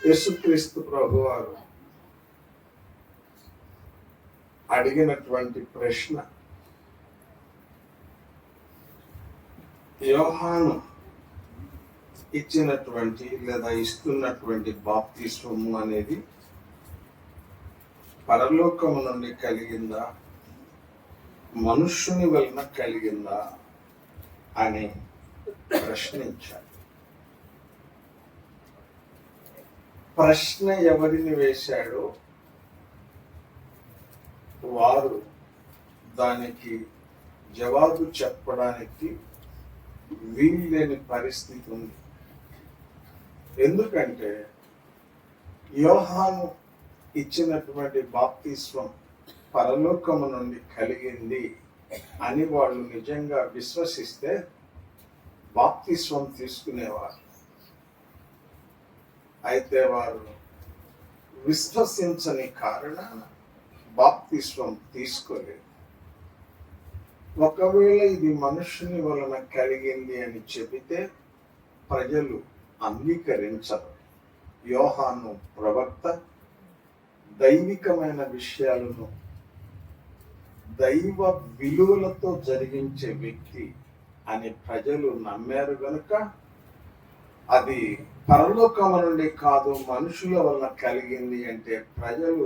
యేసుక్రీస్తు ప్రభువారు అడిగినటువంటి ప్రశ్న, యోహాను ఇచ్చినటువంటి లేదా ఇస్తున్నటువంటి బాప్తిస్మము అనేది పరలోకము నుండి కలిగిందా, మనుష్యుని వలన కలిగిందా అని ప్రశ్నించాడు. ప్రశ్న ఎవరిని వేశాడో వారు దానికి జవాబు చెప్పడానికి వీల్లేని పరిస్థితి ఉంది. ఎందుకంటే యోహాను ఇచ్చినటువంటి బాప్తిస్మం పరలోకము నుండి కలిగింది అని వాళ్ళు నిజంగా విశ్వసిస్తే బాప్తిస్మం తీసుకునేవారు. అయితే వారు విశ్వసించని కారణాన బాప్తిస్మం తీసుకోలేదు. ఒకవేళ ఇది మనుషుని వలన కలిగింది అని చెబితే ప్రజలు అంగీకరించరు. యోహాను ప్రవక్త దైవికమైన విషయాలను దైవ విలువలతో జరిగించే వ్యక్తి అని ప్రజలు నమ్మారు గనుక అది పరలోకము నుండి కాదు మనుషుల వలన కలిగింది అంటే ప్రజలు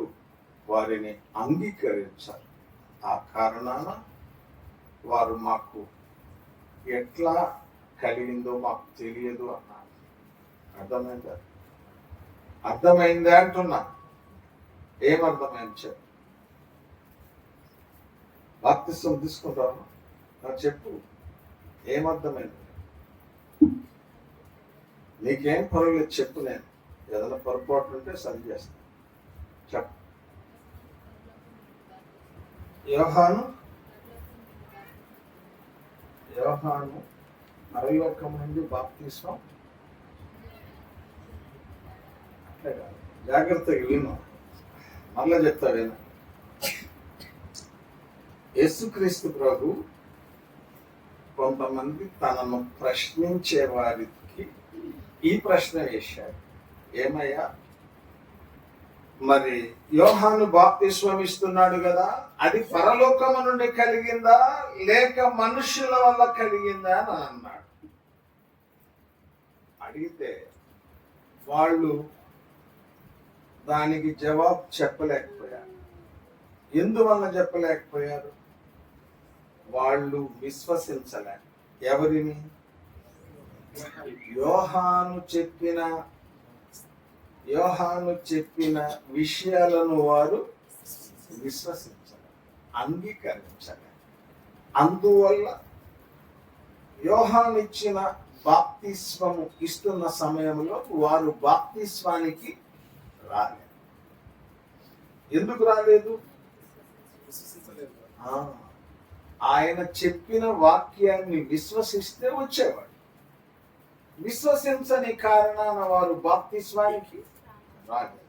వారిని అంగీకరించారు. ఆ కారణాన వారు మాకు ఎట్లా కలిగిందో మాకు తెలియదు అన్నారు. అర్థమైందా? అర్థమైందా అంటున్నా. ఏమర్థమైంది చెప్పు. బాప్తిస్మం తీసుకుంటాను చెప్పు, ఏమర్థమైంది? నీకేం పర్వాలేదు చెప్పు, నేను ఏదైనా పొరపాటు ఉంటే సరి చేస్తాను. చెప్పు. యోహాను పరలోకం నుండి బాప్తిస్మం అట్లే కాదు, జాగ్రత్తగా విను, మళ్ళా చెప్తా విను. యేసుక్రీస్తు ప్రభు కొంతమంది తనను ప్రశ్నించే వారికి ఈ ప్రశ్న వేశాడు, ఏమయ్యా మరి యోహాను బాప్తిస్మం ఇస్తున్నాడు కదా, అది పరలోకము నుండి కలిగిందా లేక మనుషుల వల్ల కలిగిందా అని అన్నాడు. అడిగితే వాళ్ళు దానికి జవాబు చెప్పలేకపోయారు. ఎందువల్ల చెప్పలేకపోయారు? వాళ్ళు విశ్వసించలేరు. ఎవరిని? యోహాను చెప్పిన విషయాలను వారు విశ్వసించలేరు, అంగీకరించలేరు. అందువల్ల యోహాను ఇచ్చిన బాప్తిస్మము ఇస్తున్న సమయంలో వారు బాప్తిస్మానికి రాలేదు. ఎందుకు రాలేదు? ఆయన చెప్పిన వాక్యాన్ని విశ్వసిస్తే వచ్చేవాడు. విశ్వసించని కారణాన వారు బాప్తిస్మానికి రాలేదు.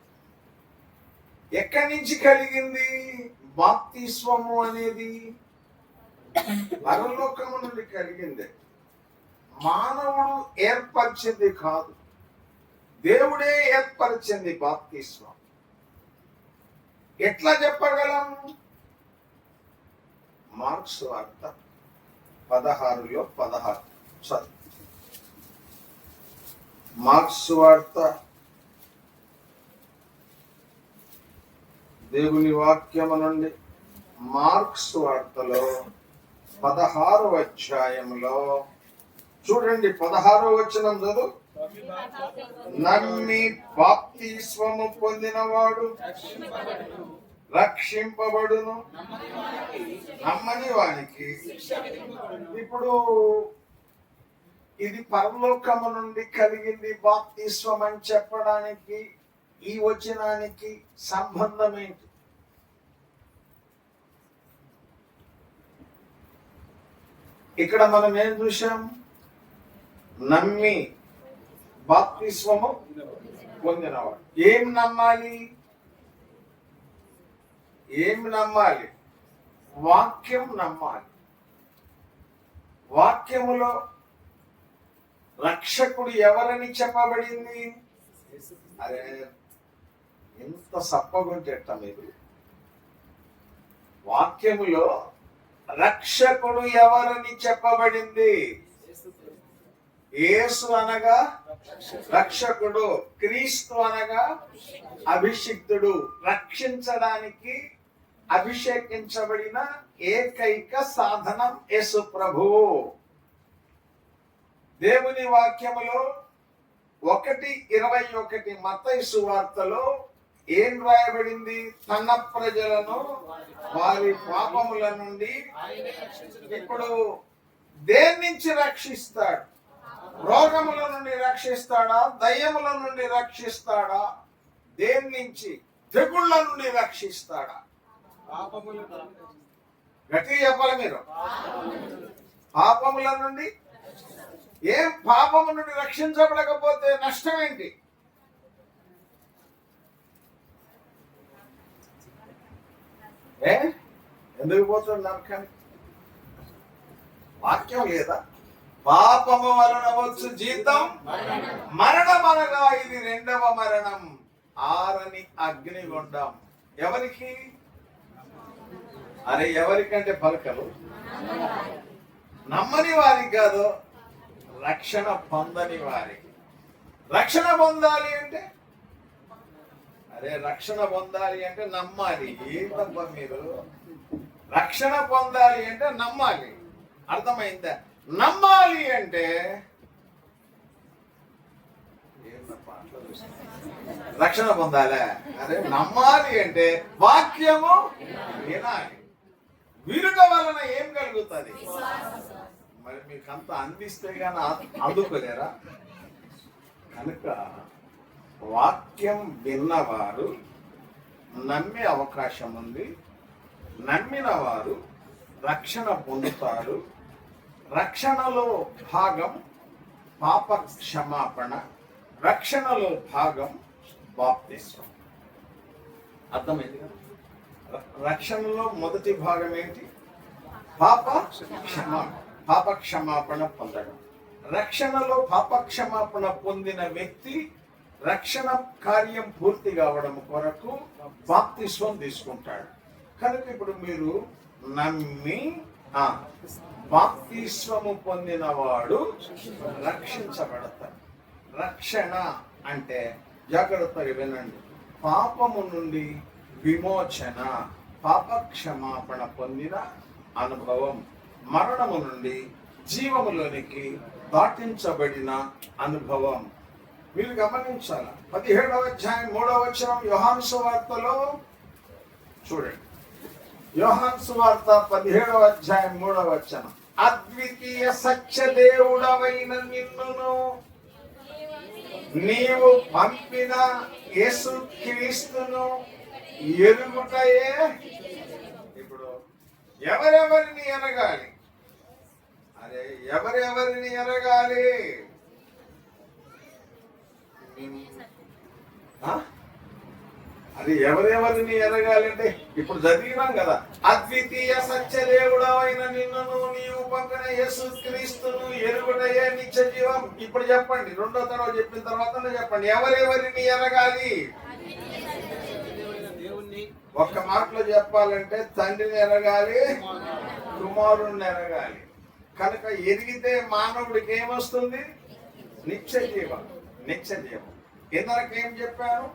ఎక్కడి నుంచి కలిగింది బాప్తిస్మము అనేది? పరలోకము నుండి కలిగింది. మానవుడు ఏర్పరిచింది కాదు, దేవుడే ఏర్పరిచింది బాప్తిస్మం. ఎట్లా చెప్పగలం? మార్క్స్ వార్త 16:16 చదువు. మార్క్స్ వార్త దేవుని వాక్యము నుండి మార్క్స్ వార్తలో 16వ అధ్యాయంలో చూడండి, 16వ వచనం చదువు. నమ్మి బాప్తిస్మము పొందినవాడు రక్షింపబడును, నమ్మని వానికి. ఇప్పుడు ఇది పరలోకము నుండి కలిగింది బాప్తిస్మం అని చెప్పడానికి ఈ వచనానికి సంబంధం ఏంటి? ఇక్కడ మనం ఏం చూసాం? నమ్మి బాప్తిస్మము పొందినవాడు. ఏం నమ్మాలి? వాక్యం నమ్మాలి. వాక్యములో రక్షకుడు ఎవరని చెప్పబడింది? అరే ఎంత సప్పగుంటే ఎట్ట మీరు. వాక్యములో రక్షకుడు ఎవరని చెప్పబడింది? యేసు అనగా రక్షకుడు, క్రీస్తు అనగా అభిషిక్తుడు. రక్షించడానికి అభిషేకించబడిన ఏకైక సాధనం యేసు ప్రభువు. దేవుని వాక్యములో 1:21 మత్తయి సువార్తలో ఏం రాయబడింది? తన ప్రజలను వారి పాపముల నుండి ఇప్పుడు దేని నుంచి రక్షిస్తాడు? రోగముల నుండి రక్షిస్తాడా? దయ్యముల నుండి రక్షిస్తాడా? దేని నుంచి? తెగుళ్ళ నుండి రక్షిస్తాడా? గట్టిగా చెప్పాలి మీరు. పాపముల నుండి. ఏం పాపము నుండి రక్షించబడకపోతే నష్టం ఏంటి? ఎందుకు పోతుంది నరకానికి? వాక్యం లేదా? పాపము వలన వచ్చు జీతం మరణం అనగా ఇది రెండవ మరణం, ఆరని అగ్నిగుండం. ఎవరికి? అరే ఎవరికంటే పలకలు నమ్మని వారికి కాదు, రక్షణ పొందని వారికి. రక్షణ పొందాలి అంటే అరే రక్షణ పొందాలి అంటే నమ్మాలి. ఏంటబ్బా మీరు? రక్షణ పొందాలి అంటే నమ్మాలి. అర్థమైందా? నమ్మాలి అంటే రక్షణ పొందాలా? అరే నమ్మాలి అంటే వాక్యము వినాలి. వినుట వలన ఏం కలుగుతుంది? మరి మీకు అంత అందిస్తే గానీ అందుకోలేరా? కనుక వాక్యం విన్నవారు నమ్మే అవకాశం ఉంది. నమ్మిన వారు రక్షణ పొందుతారు. రక్షణలో భాగం పాప క్షమాపణ, రక్షణలో భాగం బాప్తిస్మం. అర్థమైంది కదా? రక్షణలో మొదటి భాగం ఏంటి? పాప క్షమాపణ పొందడం. రక్షణలో పాప క్షమాపణ పొందిన వ్యక్తి రక్షణ కార్యం పూర్తి కావడం కొరకు బాప్తిస్మం తీసుకుంటాడు. కనుక ఇప్పుడు మీరు నమ్మి బాప్తిస్మము పొందిన వాడు రక్షించబడతాడు. రక్షణ అంటే జాగ్రత్తగా వినండి, పాపము నుండి విమోచన, పాప క్షమాపణ పొందిన అనుభవం, మరణము నుండి జీవములోనికి దాటించబడిన అనుభవం. మీరు గమనించాలి. 17వ అధ్యాయం 3వ వచనం యోహాను సువార్తలో చూడండి. యోహాను సువార్త 17వ అధ్యాయం 3వ వచనం. అద్వితీయ సత్య దేవుడవైన నిన్నును నీవు పంపిన యేసు క్రీస్తును ఎరుగుటయే. ఇప్పుడు ఎవరెవరిని ఎరగాలి? అరే ఎవరెవరిని ఎరగాలి? అది ఎవరెవరిని ఎరగాలంటే ఇప్పుడు చదివినాం కదా. అద్వితీయ సత్యదేవుడవైన నిన్నును నీవు పంపిన యేసు క్రీస్తును ఎరుగుటయే నిత్య జీవం. ఇప్పుడు చెప్పండి, రెండో తరవ చెప్పిన తర్వాత చెప్పండి, ఎవరెవరిని ఎరగాలి? ఒక్క మాటలో చెప్పాలంటే తండ్రిని ఎరగాలి, కుమారుణ్ణి ఎరగాలి. కనుక ఎరిగితే మానవుడికి ఏమొస్తుంది? నిత్య జీవం. నిత్య జీవం. ఇందరికేం చెప్పాను?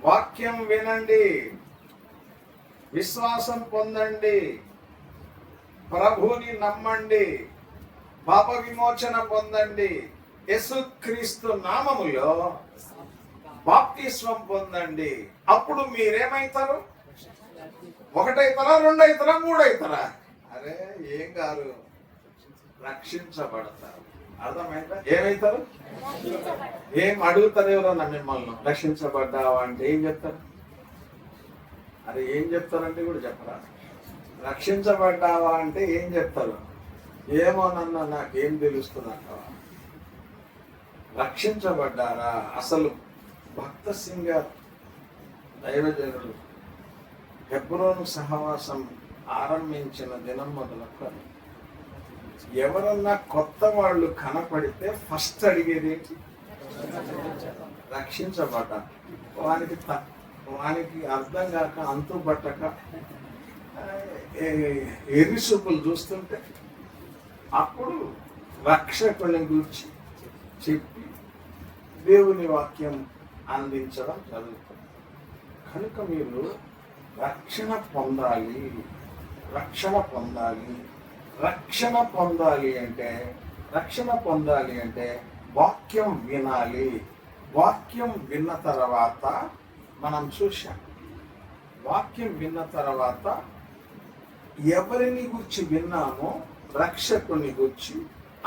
వాక్యం వినండి, విశ్వాసం పొందండి, ప్రభుని నమ్మండి, పాప విమోచన పొందండి, యేసుక్రీస్తు నామములో బాప్తిస్మం పొందండి. అప్పుడు మీరేమైతారు? ఒకటైతారా, రెండైతారా, మూడైతారా? అరే ఏం కాదు, రక్షించబడతారు. అర్థమైందా? ఏమైతారు? ఏం అడుగుతారు ఎవరన్నా మిమ్మల్ని? రక్షించబడ్డావా అంటే ఏం చెప్తారు? అరే ఏం చెప్తారంటే కూడా చెప్పరా? రక్షించబడ్డావా అంటే ఏం చెప్తారు? ఏమోనన్నా నాకేం తెలుస్తున్నట్టు. రక్షించబడ్డారా? అసలు భక్త సింగర్ దైవజనుడు హెబ్రోను సహవాసం ఆరంభించిన దినం మొదలుకొని ఎవరన్నా కొత్త వాళ్ళు కనపడితే ఫస్ట్ అడిగేది ఏంటి? రక్షించబడ్డ. వానికి అర్థం కాక అంతు పట్టక ఎర్రి చూపులు చూస్తుంటే అప్పుడు రక్షకుని గురించి చెప్పి దేవుని వాక్యం అందించడం జరుగుతుంది. కనుక మీరు రక్షణ పొందాలి. రక్షణ పొందాలి అంటే వాక్యం వినాలి. వాక్యం విన్న తర్వాత మనం చూశాం, వాక్యం విన్న తర్వాత ఎవరిని గురించి విన్నామో రక్షకుని గురించి,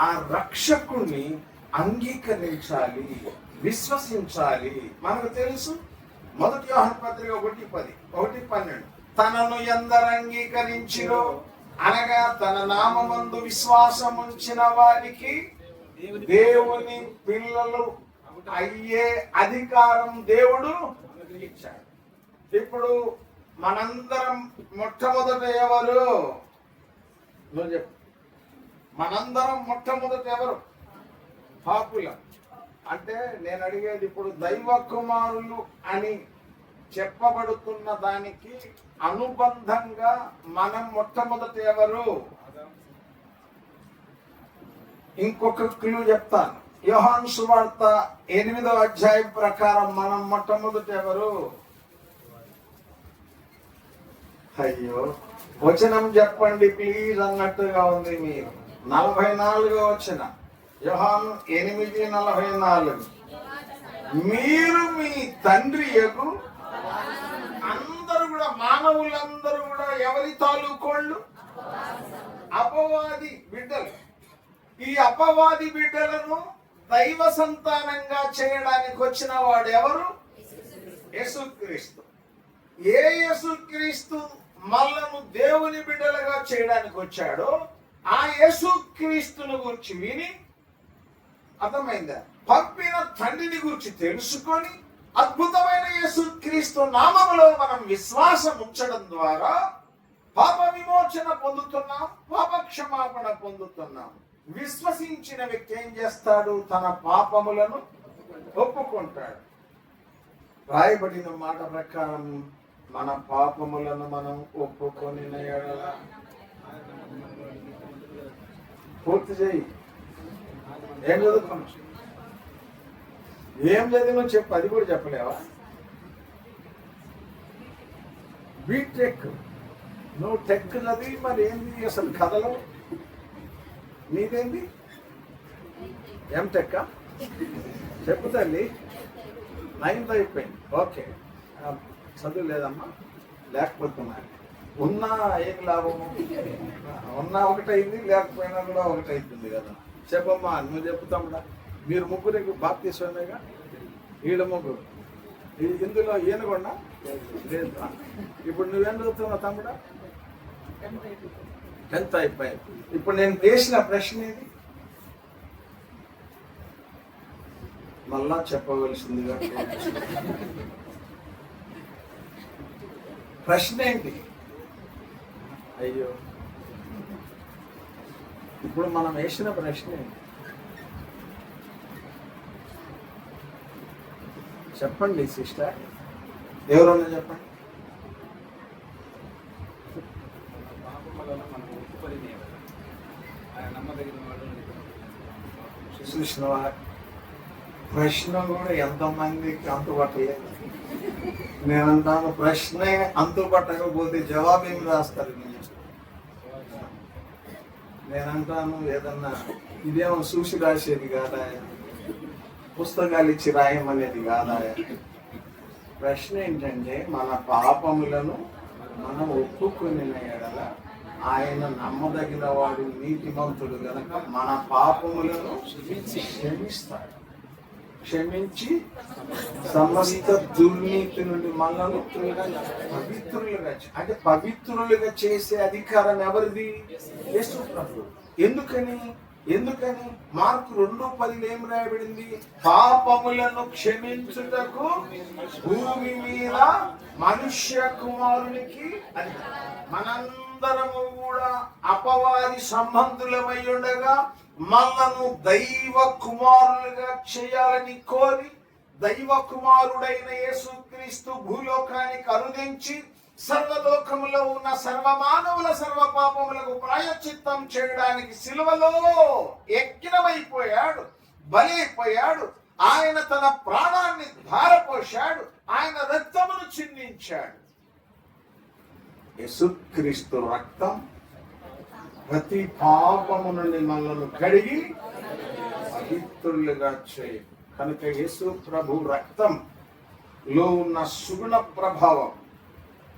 ఆ రక్షకుని అంగీకరించాలి, విశ్వసించాలి. మనకు తెలుసు, మొదటి యోహాను పత్రిక 1:10, 1:12, తనను ఎందరు అంగీకరించిరో అనగా తన నామమందు విశ్వాసముంచిన వారికి దేవుని పిల్లలు అయ్యే అధికారం దేవుడు ఇచ్చాడు. ఇప్పుడు మనందరం మొట్టమొదట ఎవరు? నువ్వు చెప్పు. మనందరం మొట్టమొదట ఎవరు? పాపులం. అంటే నేను అడిగేది, ఇప్పుడు దైవ కుమారులు అని చెప్పబడుతున్న దానికి అనుబంధంగా మనం మొట్టమొదట ఎవరు? ఇంకొక క్లూ చెప్తాను. యోహాను సువార్త 8వ అధ్యాయం ప్రకారం మనం మొట్టమొదట ఎవరు? అయ్యో, వచనం చెప్పండి ప్లీజ్ అన్నట్టుగా ఉంది. మీరు 44వ వచనం, యోహాను 8:44, మీరు మీ తండ్రి యగు అందరూ కూడా, మానవులందరూ కూడా ఎవరి తాలూకోళ్ళు? అపవాది బిడ్డలు. ఈ అపవాది బిడ్డలను దైవ సంతానంగా చేయడానికి వచ్చిన వాడు ఎవరు? యేసుక్రీస్తు. ఏ యేసుక్రీస్తు మనలను దేవుని బిడ్డలుగా చేయడానికి వచ్చాడో ఆ యేసుక్రీస్తుని గురించి విని, అర్థమైందా, పంపిన తండ్రిని గురించి తెలుసుకొని అద్భుతమైన యేసుక్రీస్తు నామములో మనం విశ్వాసం ఉంచడం ద్వారా పాప విమోచన పొందుతున్నాం, పాప క్షమాపణ పొందుతున్నాం. విశ్వసించిన వ్యక్తి ఏం చేస్తాడు? తన పాపములను ఒప్పుకుంటాడు. రాయబడిన మాట ప్రకారం మన పాపములను మనం ఒప్పుకొని పూర్తి చేయి. ఏం చదువుకున్నావు? ఏం చదివినావు చెప్పు. అది కూడా చెప్పలేవా? బీటెక్. నువ్వు టెక్ చదివి మరి ఏంది అసలు కథలో? నీదేంది? ఎంటెక్? చెప్పు తల్లి. 9th అయిపోయింది. ఓకే, చదువు లేదమ్మా, లేకపోతున్నా. ఉన్నా ఏం లాభము? ఉన్నా ఒకటైంది, లేకపోయినా కూడా ఒకటైతుంది కదా. చెప్పమ్మా, నువ్వు చెప్తామడా. మీరు ముగ్గురికి బాప్తీస్మేగా? ఈడ ముగ్గురు. ఇందులో ఈయనకుండా లేదు. ఇప్పుడు నువ్వేం చదువుతున్నావు తమ్ముడా? 10th అయిపోయింది. ఇప్పుడు నేను వేసిన ప్రశ్న ఏది? మళ్ళా చెప్పవలసిందిగా. ప్రశ్న ఏంటి? అయ్యో, ఇప్పుడు మనం వేసిన ప్రశ్న ఏంటి? చెప్పండి సిస్టర్, ఎవరన్నా చెప్పండి. చూసినవా? ప్రశ్న కూడా ఎంతమందికి అంతుపట్టలేదు. నేనంటాను, ప్రశ్నే అంతుపట్టకపోతే జవాబు ఏమి రాస్తారు? నేనంటాను, ఏదన్నా ఇదేమో చూసి రాసేది కాదా, పుస్తకాలు ఇచ్చి రాయమనేది కాదా? ప్రశ్న ఏంటంటే, మన పాపములను మనం ఒప్పుకొని ఎడల ఆయన నమ్మదగిన వాడు, నీతిమంతుడు గనక మన పాపములను క్షమిస్తాడు. క్షమించి సమస్త దుర్నీతి నుండి మనల్ని పవిత్రులుగా, అంటే పవిత్రులుగా చేసే అధికారం ఎవరిది? యేసు ప్రభువు. ఎందుకని మార్కు 2:10 ఏం రాయబడింది? పాపములను క్షమించుటకు భూమి మీద మనుష్య కుమారునికి అధికారం. మనమందరము కూడా అపవాది సంబంధులమై ఉండగా మనను దైవ కుమారులుగా చేయాలని కోరి దైవ కుమారుడైన యేసుక్రీస్తు భూలోకానికి అరుదించి సర్వలోకములో ఉన్న సర్వమానవుల సర్వ పాపములకు ప్రాయశ్చిత్తం చేయడానికి సిలువలో యజ్ఞమైపోయాడు, బలైపోయాడు. ఆయన తన ప్రాణాన్ని ధారపోశాడు, ఆయన రక్తమును చిందించాడు. యేసుక్రీస్తు రక్తం ప్రతి పాపము నుండి మనల్ని కడిగి పవిత్రులుగా చేయి. కనుక యేసు ప్రభు రక్తంలో ఉన్న సుగుణ ప్రభావం,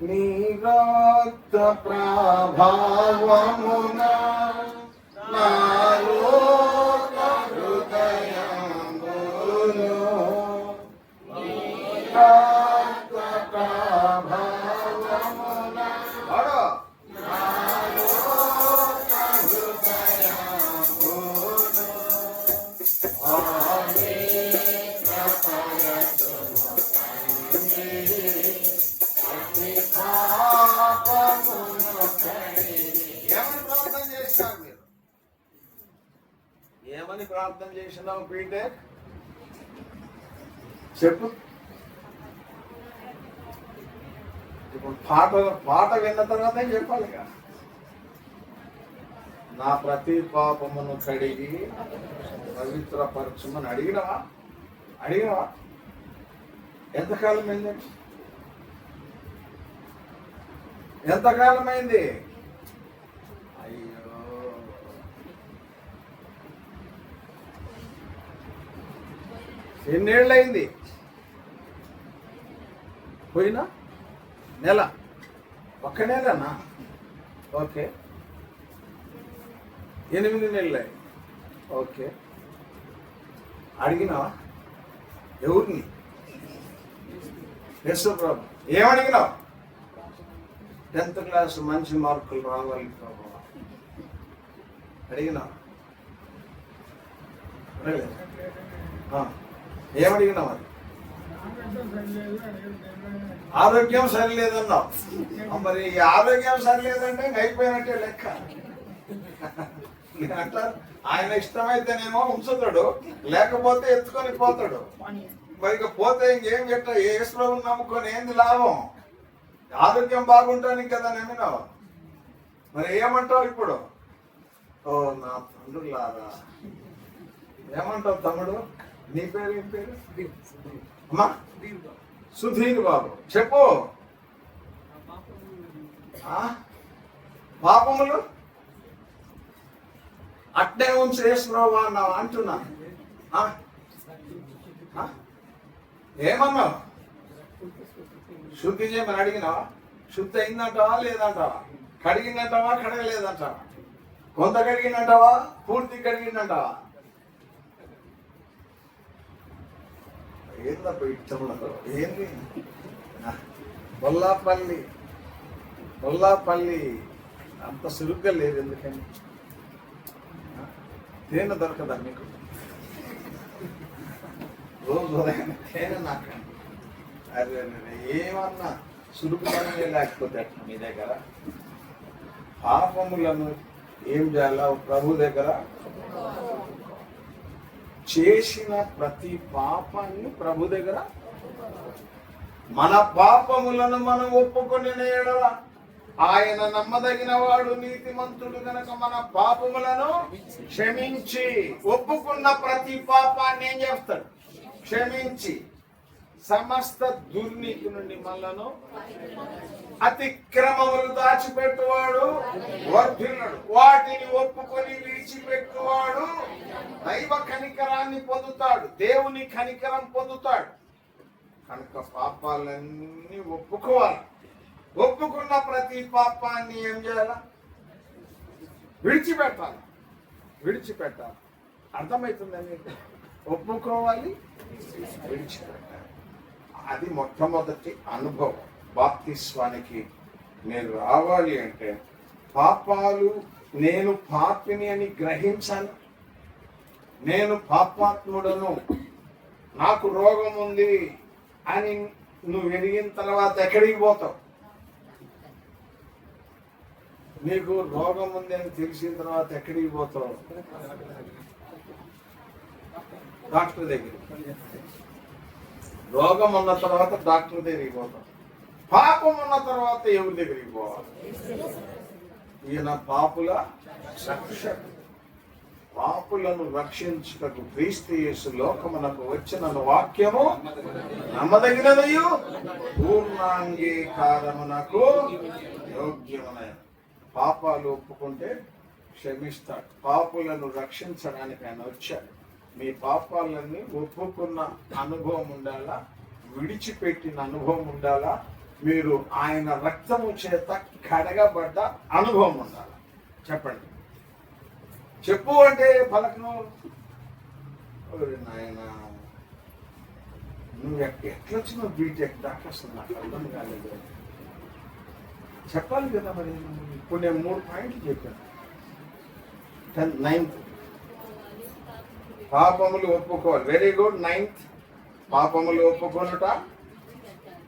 నీ రక్త ప్రభావమున నాలో హృదయములో నీ రక్త ప్రభావమున నాలో ఏమని ప్రార్థన చేసినావు పీటర్? చెప్పు. ఇప్పుడు పాట విన్న తర్వాత చెప్పాలిగా. నా ప్రతి పాపమును కడిగి పవిత్రపరచమని అడిగినవా? ఎంతకాలమైంది? అయ్యో, ఎన్నేళ్ళయింది? పోయినా నెల, ఒక్క నెలనా? ఓకే, 8 నెలలు. ఓకే, అడిగినావా ఎవరిని? యేసు ప్రభు. ఏమడిగినావు? 10th క్లాస్ మంచి మార్కులు రావాలి ప్రభు అడిగినావు? ఏమడిగినావు? అది ఆరోగ్యం సరిలేదన్నావు. మరి ఆరోగ్యం సరిలేదంటే అయిపోయినట్టే లెక్క. అట్లా ఆయన ఇష్టమైతేనేమో ఉంచుతాడు, లేకపోతే ఎత్తుకొని పోతాడు. మరి ఇక పోతే ఇంకేం గట్ట యేసు ప్రభువుని నమ్ముకొని ఏంది లాభం? ఆరోగ్యం బాగుంటానికి కదా నమ్మినావు. మరి ఏమంటావు ఇప్పుడు? ఓ నా తండ్రులారా, ఏమంటావు తమ్ముడు? నీ పేరు ఏం పేరు? అమ్మా సుధీర్ బాబు. చెప్పు. పాపములు అట్టే ఉంచేసినావా అన్నావు అంటున్నా. ఏమన్నావు? శుద్ధి చేయమని అడిగినావా? శుద్ధి అయిందంటావా లేదంటావా? కడిగిందంటావా కడగలేదంటావా? కొంత కడిగిందంటావా పూర్తి కడిగిందంటావా? ఏందబ్బా ఇష్టములతో ఏంది? బొల్లాపల్లి అంత సురుగ్గా లేదు. ఎందుకని? తేనె దొరకదా మీకు? రోజు తేనె నాకండి. అరే ఏమన్నా సురుకుతనమే లేకపోతే అట్లా మీ దగ్గర పాపములను ఏం చేయాలా? ప్రభు దగ్గర చేసిన ప్రతి పాపాన్ని ప్రభు దగ్గర, మన పాపములను మనం ఒప్పుకొని ఎడల ఆయన నమ్మదగిన వాడు, నీతిమంతుడు గనక మన పాపములను క్షమించి, ఒప్పుకున్న ప్రతి పాపాన్ని ఏం చేస్తాడు? క్షమించి సమస్త దుర్నీతి నుండి మనలను, అతిక్రమములు దాచిపెట్టువాడు వర్ధిల్లుడు, వాటిని ఒప్పుకొని విడిచిపెట్టువాడు దైవ కనికరాన్ని పొందుతాడు, దేవుని కనికరం పొందుతాడు. కనుక పాపాలన్నీ ఒప్పుకోవాలి. ఒప్పుకున్న ప్రతి పాపాన్ని ఏం చేయాలి? విడిచిపెట్టాలి. అర్థమవుతుందని ఒప్పుకోవాలి, విడిచిపెట్టాలి. అది మొట్టమొదటి అనుభవం. బాప్తిస్వానికి నేను రావాలి అంటే పాపాలు, నేను పాపిని అని గ్రహించాలి. నేను పాపాత్ముడను, నాకు రోగం ఉంది అని నువ్వు ఎదిగిన తర్వాత ఎక్కడికి పోతావు? నీకు రోగం ఉందని తెలిసిన తర్వాత ఎక్కడికి పోతావు? డాక్టర్ దగ్గర. రోగం ఉన్న తర్వాత డాక్టర్ దగ్గరికి పోతాం. పాపం ఉన్న తర్వాత ఎవరి దగ్గరికి పోవాలి? ఈయన పాపుల రక్షకుడు. పాపులను రక్షించుటకు క్రీస్తు యేసు లోకమునకు వచ్చిన వాక్యము నమ్మదగినదయు పూర్ణాంగీకారమునకు యోగ్యమునైన. పాపాలు ఒప్పుకుంటే క్షమిస్తాడు. పాపులను రక్షించడానికి ఆయన వచ్చాడు. మీ పాపాలన్నీ ఒప్పుకున్న అనుభవం ఉండాలా, విడిచిపెట్టిన అనుభవం ఉండాలా, మీరు ఆయన రక్తము చేత కడగబడ్డ అనుభవం ఉండాలి. చెప్పండి. చెప్పు అంటే పలకను. నాయన నువ్వు ఎట్లొచ్చినావు బీటెక్ దాకా? అసలు నాకు అర్థం కాలేదు. చెప్పాలి కదా మరి. ఇప్పుడు నేను 3 పాయింట్లు చెప్పాను. 9th పాపములు ఒప్పుకోవాలి. Very good. 9th పాపములు ఒప్పుకొనుట,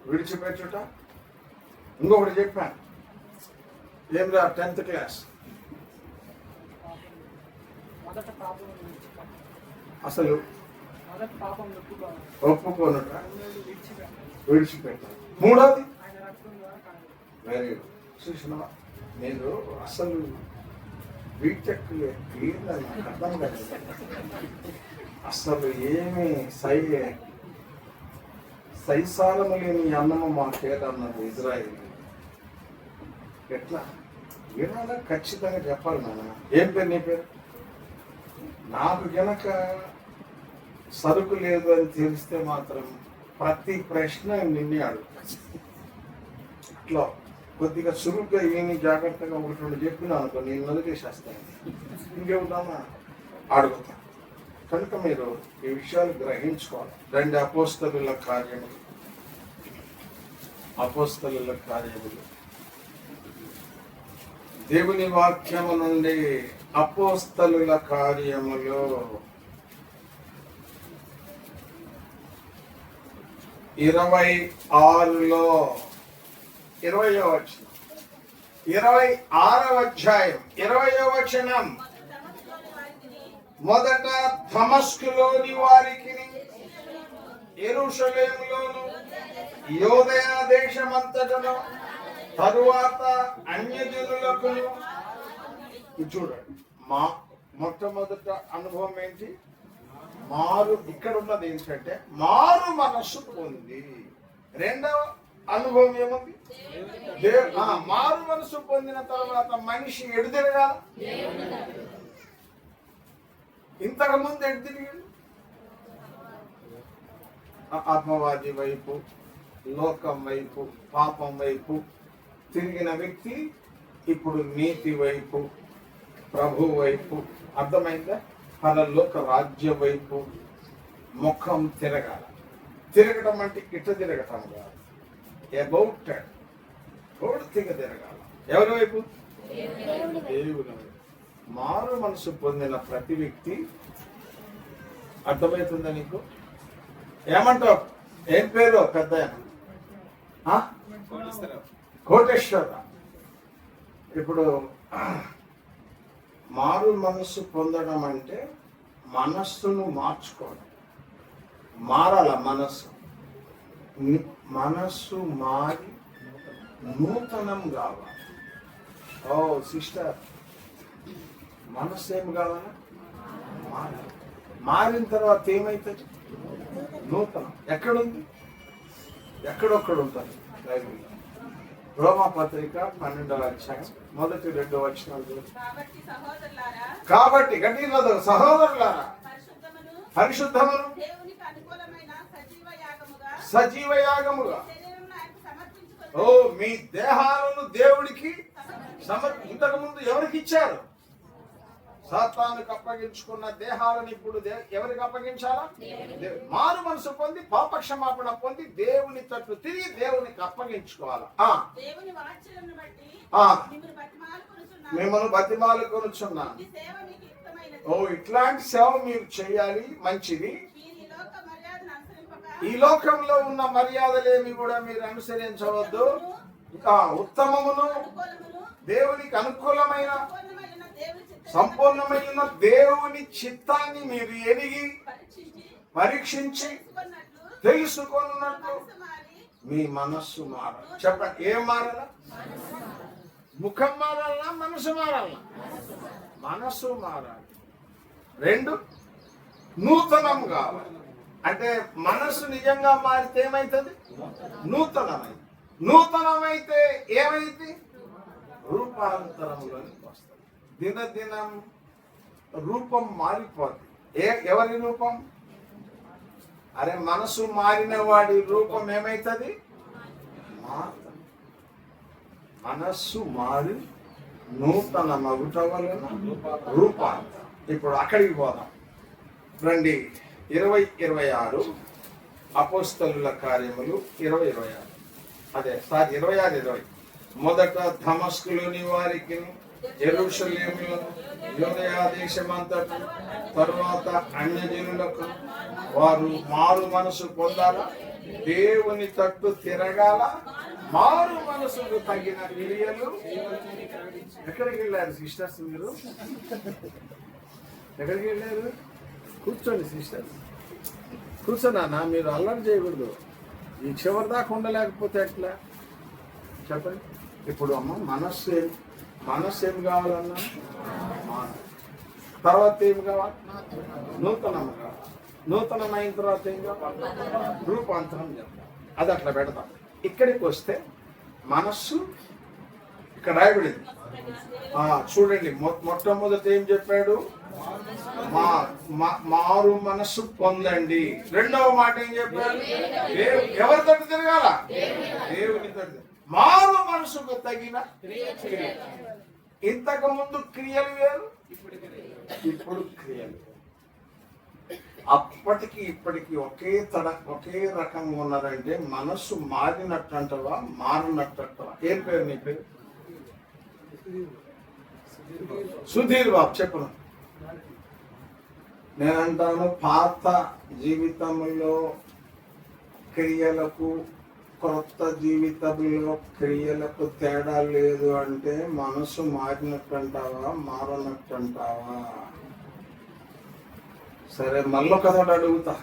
విడిచిపెట్టుట. ఇంకొకటి చెప్పాను. ఏమిరా 10th క్లాస్? అసలు ఒప్పుకోనుట, విడిచిపెట్ట. 3వది వెరీ గుడ్. చూసినావా? మీరు అసలు బీటెక్ క్లియర్ నాకు అర్థం కాదు. అసలు ఏమి సైసాలము లేని అన్నము మాకేదన్నది ఇజ్రాయిల్. ఎట్లా వినాలా? ఖచ్చితంగా చెప్పాలి నాన్న. ఏం పేరు నీ పేరు? నాకు గనక సరుకు లేదు అని తెలిస్తే మాత్రం ప్రతి ప్రశ్న నిన్నే అడుగుతాను. అట్లా కొద్దిగా చురుగ్గా ఏమి జాగ్రత్తగా 1-2 చెప్పినా అనుకో, నేను వదిలేసేస్తాను. ఇంకేముందామా అడుగుతాను. కనుక మీరు ఈ విషయాలు గ్రహించుకోవాలి. 2 అపోస్తలుల కార్యములు. అపోస్తలుల కార్యములు దేవుని వాక్యము నుండి. అపోస్తలుల కార్యములు 26లో 20వ వచనం. 26వ అధ్యాయం 20వ వచనం. మొదట దమస్కులోని వారికి, యెరూషలేములోను, యోదయ దేశమంతటను, తరువాత అన్యజనులకు. చూడండి, మొట్టమొదట అనుభవం ఏంటి? ఇక్కడ ఉన్నది ఏంటంటే మారు మనస్సు పొంది. రెండవ అనుభవం ఏముంది? మారు మనసు పొందిన తర్వాత మనిషి ఎడుదిరగాల. ఇంతకు ముందు ఎడుదిరిగాడు ఆత్మవాది వైపు, లోకం వైపు, పాపం వైపు తిరిగిన వ్యక్తి ఇప్పుడు నీతి వైపు, ప్రభు వైపు. అర్థమైందా? పరలోక రాజ్య వైపు ముఖం తిరగాల. తిరగడం అంటే ఇట్ట తిరగటం కాదు, అబౌట్ పూర్తిగా తిరగాల. ఎవరి వైపు? దేవుని వైపు. మారు మనసు పొందిన ప్రతి వ్యక్తి. అర్థమవుతుందా నీకు? ఏమంటావు? ఏం పేరు పెద్ద? కోటేశ్వర. ఇప్పుడు మారు మనస్సు పొందడం అంటే మనస్సును మార్చుకోవడం. మారాల మనస్సు. మనస్సు మారి నూతనం కావాలి. ఓ సిస్టర్, మనస్సు ఏం కావాలా? మారాలి. మారిన తర్వాత ఏమైతుంది? నూతనం. ఎక్కడుంది? ఎక్కడొక్కడ ఉంటుంది బైబిల్లో. రోమా పత్రిక 12వ అధ్యాయం 1-2 వచనాలు. కాబట్టి గట్టిగా సహోదరులారా, పరిశుద్ధమును సజీవ యాగముగా మీ దేహాలను దేవుడికి ఇంతకు ముందు ఎవరికి ఇచ్చారు? సాతానుకు అప్పగించుకున్న దేహాలను ఇప్పుడు ఎవరికి అప్పగించాలా? మారు మనసు పొంది పాపక్షమాపణ పొంది దేవుని తట్టు తిరిగి దేవునికి అప్పగించుకోవాలా. మిమ్మల్ని బతిమాలు కొనుచున్నాను. ఇట్లాంటి సేవ మీరు చేయాలి, మంచిది. ఈ లోకంలో ఉన్న మర్యాదలేమి కూడా మీరు అనుసరించవద్దు. ఉత్తమమును దేవునికి అనుకూలమైన సంపూర్ణమైన దేవుని చిత్తాన్ని మీరు ఎరిగి పరీక్షించి తెలుసుకున్నట్లు మీ మనస్సు మారాలి. చెప్పండి, ఏం మారాలా? ముఖం మారాలా? మనసు మారాలా? మనసు మారాలి. 2 నూతనం కావాలి. అంటే మనసు నిజంగా మారితే ఏమైతుంది? నూతనమైంది. నూతనమైతే ఏమైంది? రూపాంతరంలోనికి వస్తుంది. దినదినం రూపం మారిపోతుంది. ఎవరి రూపం? అరే మనసు మారిన వాడి రూపం ఏమైతుంది? మారుతుంది. మనస్సు మారి నూతన మగుట వలన రూపాంతరం. ఇప్పుడు అక్కడికి పోదాం రండి. 20-26 అపోస్తలుల కార్యములు 20-26 26-20. మొదట దమస్కులోని వారికి, యెరూషలేములో, యూదయ దేశమంతటా, తరువాత అన్యజనులకు వారు మారు మనసు పొందాలా, దేవుని తట్టు తిరగాల, మారు మనసుకు తగిన క్రియలు. ఎక్కడికి వెళ్ళారు సిస్టర్స్? మీరు ఎక్కడికి వెళ్ళారు? కూర్చోండి సిస్టర్స్, కూర్చోనా. మీరు అల్లరి చేయకూడదు. ఈ చివరి దాకా ఉండలేకపోతే ఎట్లా చెప్పండి. ఇప్పుడు అమ్మ మనస్సు ఏం కావాలన్నా, తర్వాత ఏం కావాలి? నూతనం కావాలి. నూతనమైన తర్వాత ఏం కావాలి? రూపాంతరం చెప్తాం. అది అట్లా పెడతాం. ఇక్కడికి వస్తే మనస్సు ఇక్కడ రాయబడింది. చూడండి, మొట్టమొదటి ఏం చెప్పాడు? మారు మనస్సు పొందండి. రెండవ మాట ఏం చెప్పాడు? ఎవరితో తిరగాల? దేవునితో. మారు మనసుకు తగిన క్రియ. ఇంతకు ముందు క్రియలు వేరు, ఇప్పుడు క్రియలు. అప్పటికి ఇప్పటికి ఒకే రకంగా ఉన్నారంటే మనస్సు మారినట్టు అంటవా, మారినట్టు అంటవా? ఏం పేరు నీ పేరు? సుధీర్ బాబు, చెప్పను. నేనంటాను, పాత జీవితంలో క్రియలకు, కొత్త జీవితంలో క్రియలకు తేడా లేదు అంటే మనసు మారినట్టు అంటావా, మారనట్టు అంటావా? సరే, మళ్ళొకదోటి అడుగుతా.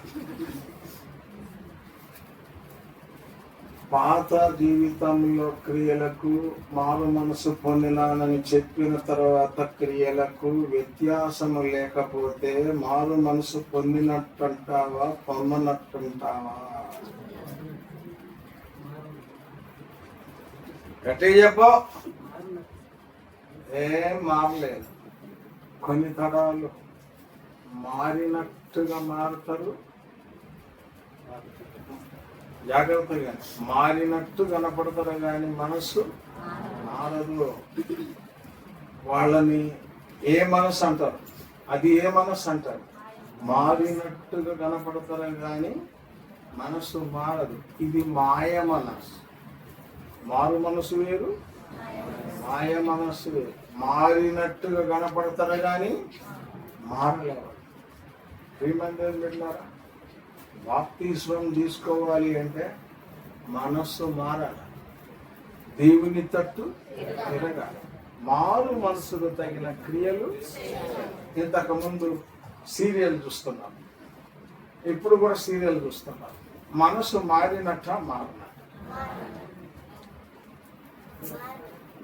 పాత జీవితంలో క్రియలకు మారు మనసు పొందినానని చెప్పిన తర్వాత క్రియలకు వ్యత్యాసము లేకపోతే మారు మనసు పొందినట్టుంటావా, పొందనట్టుంటావా? గట్టి చెప్పు. ఏం మారలేదు. కొన్ని తరాలు మారినట్టుగా మారుతారు, జాగ్రత్తగా మారినట్టు కనపడతారు కానీ మనస్సు మారదు. వాళ్ళని ఏ మనస్సు అంటారు? అది ఏ మనస్సు అంటారు? మారినట్టుగా కనపడతారు కానీ మనస్సు మారదు. ఇది మాయ మనస్సు. మారు మనసు వేరు, మాయ మనస్సు వేరు. మారినట్టుగా కనపడతారు కానీ మారలేరు. శ్రీమందిరం పెట్టినారా? బాప్తిస్మం తీసుకోవాలి అంటే మనస్సు మారాలి, దేవుని తట్టు తిరగాలి, మారు మనసుకు తగిన క్రియలు. ఇంతకు ముందు సీరియల్ చూస్తున్నాం, ఇప్పుడు కూడా సీరియల్ చూస్తున్నాం. మనసు మారినట్ట,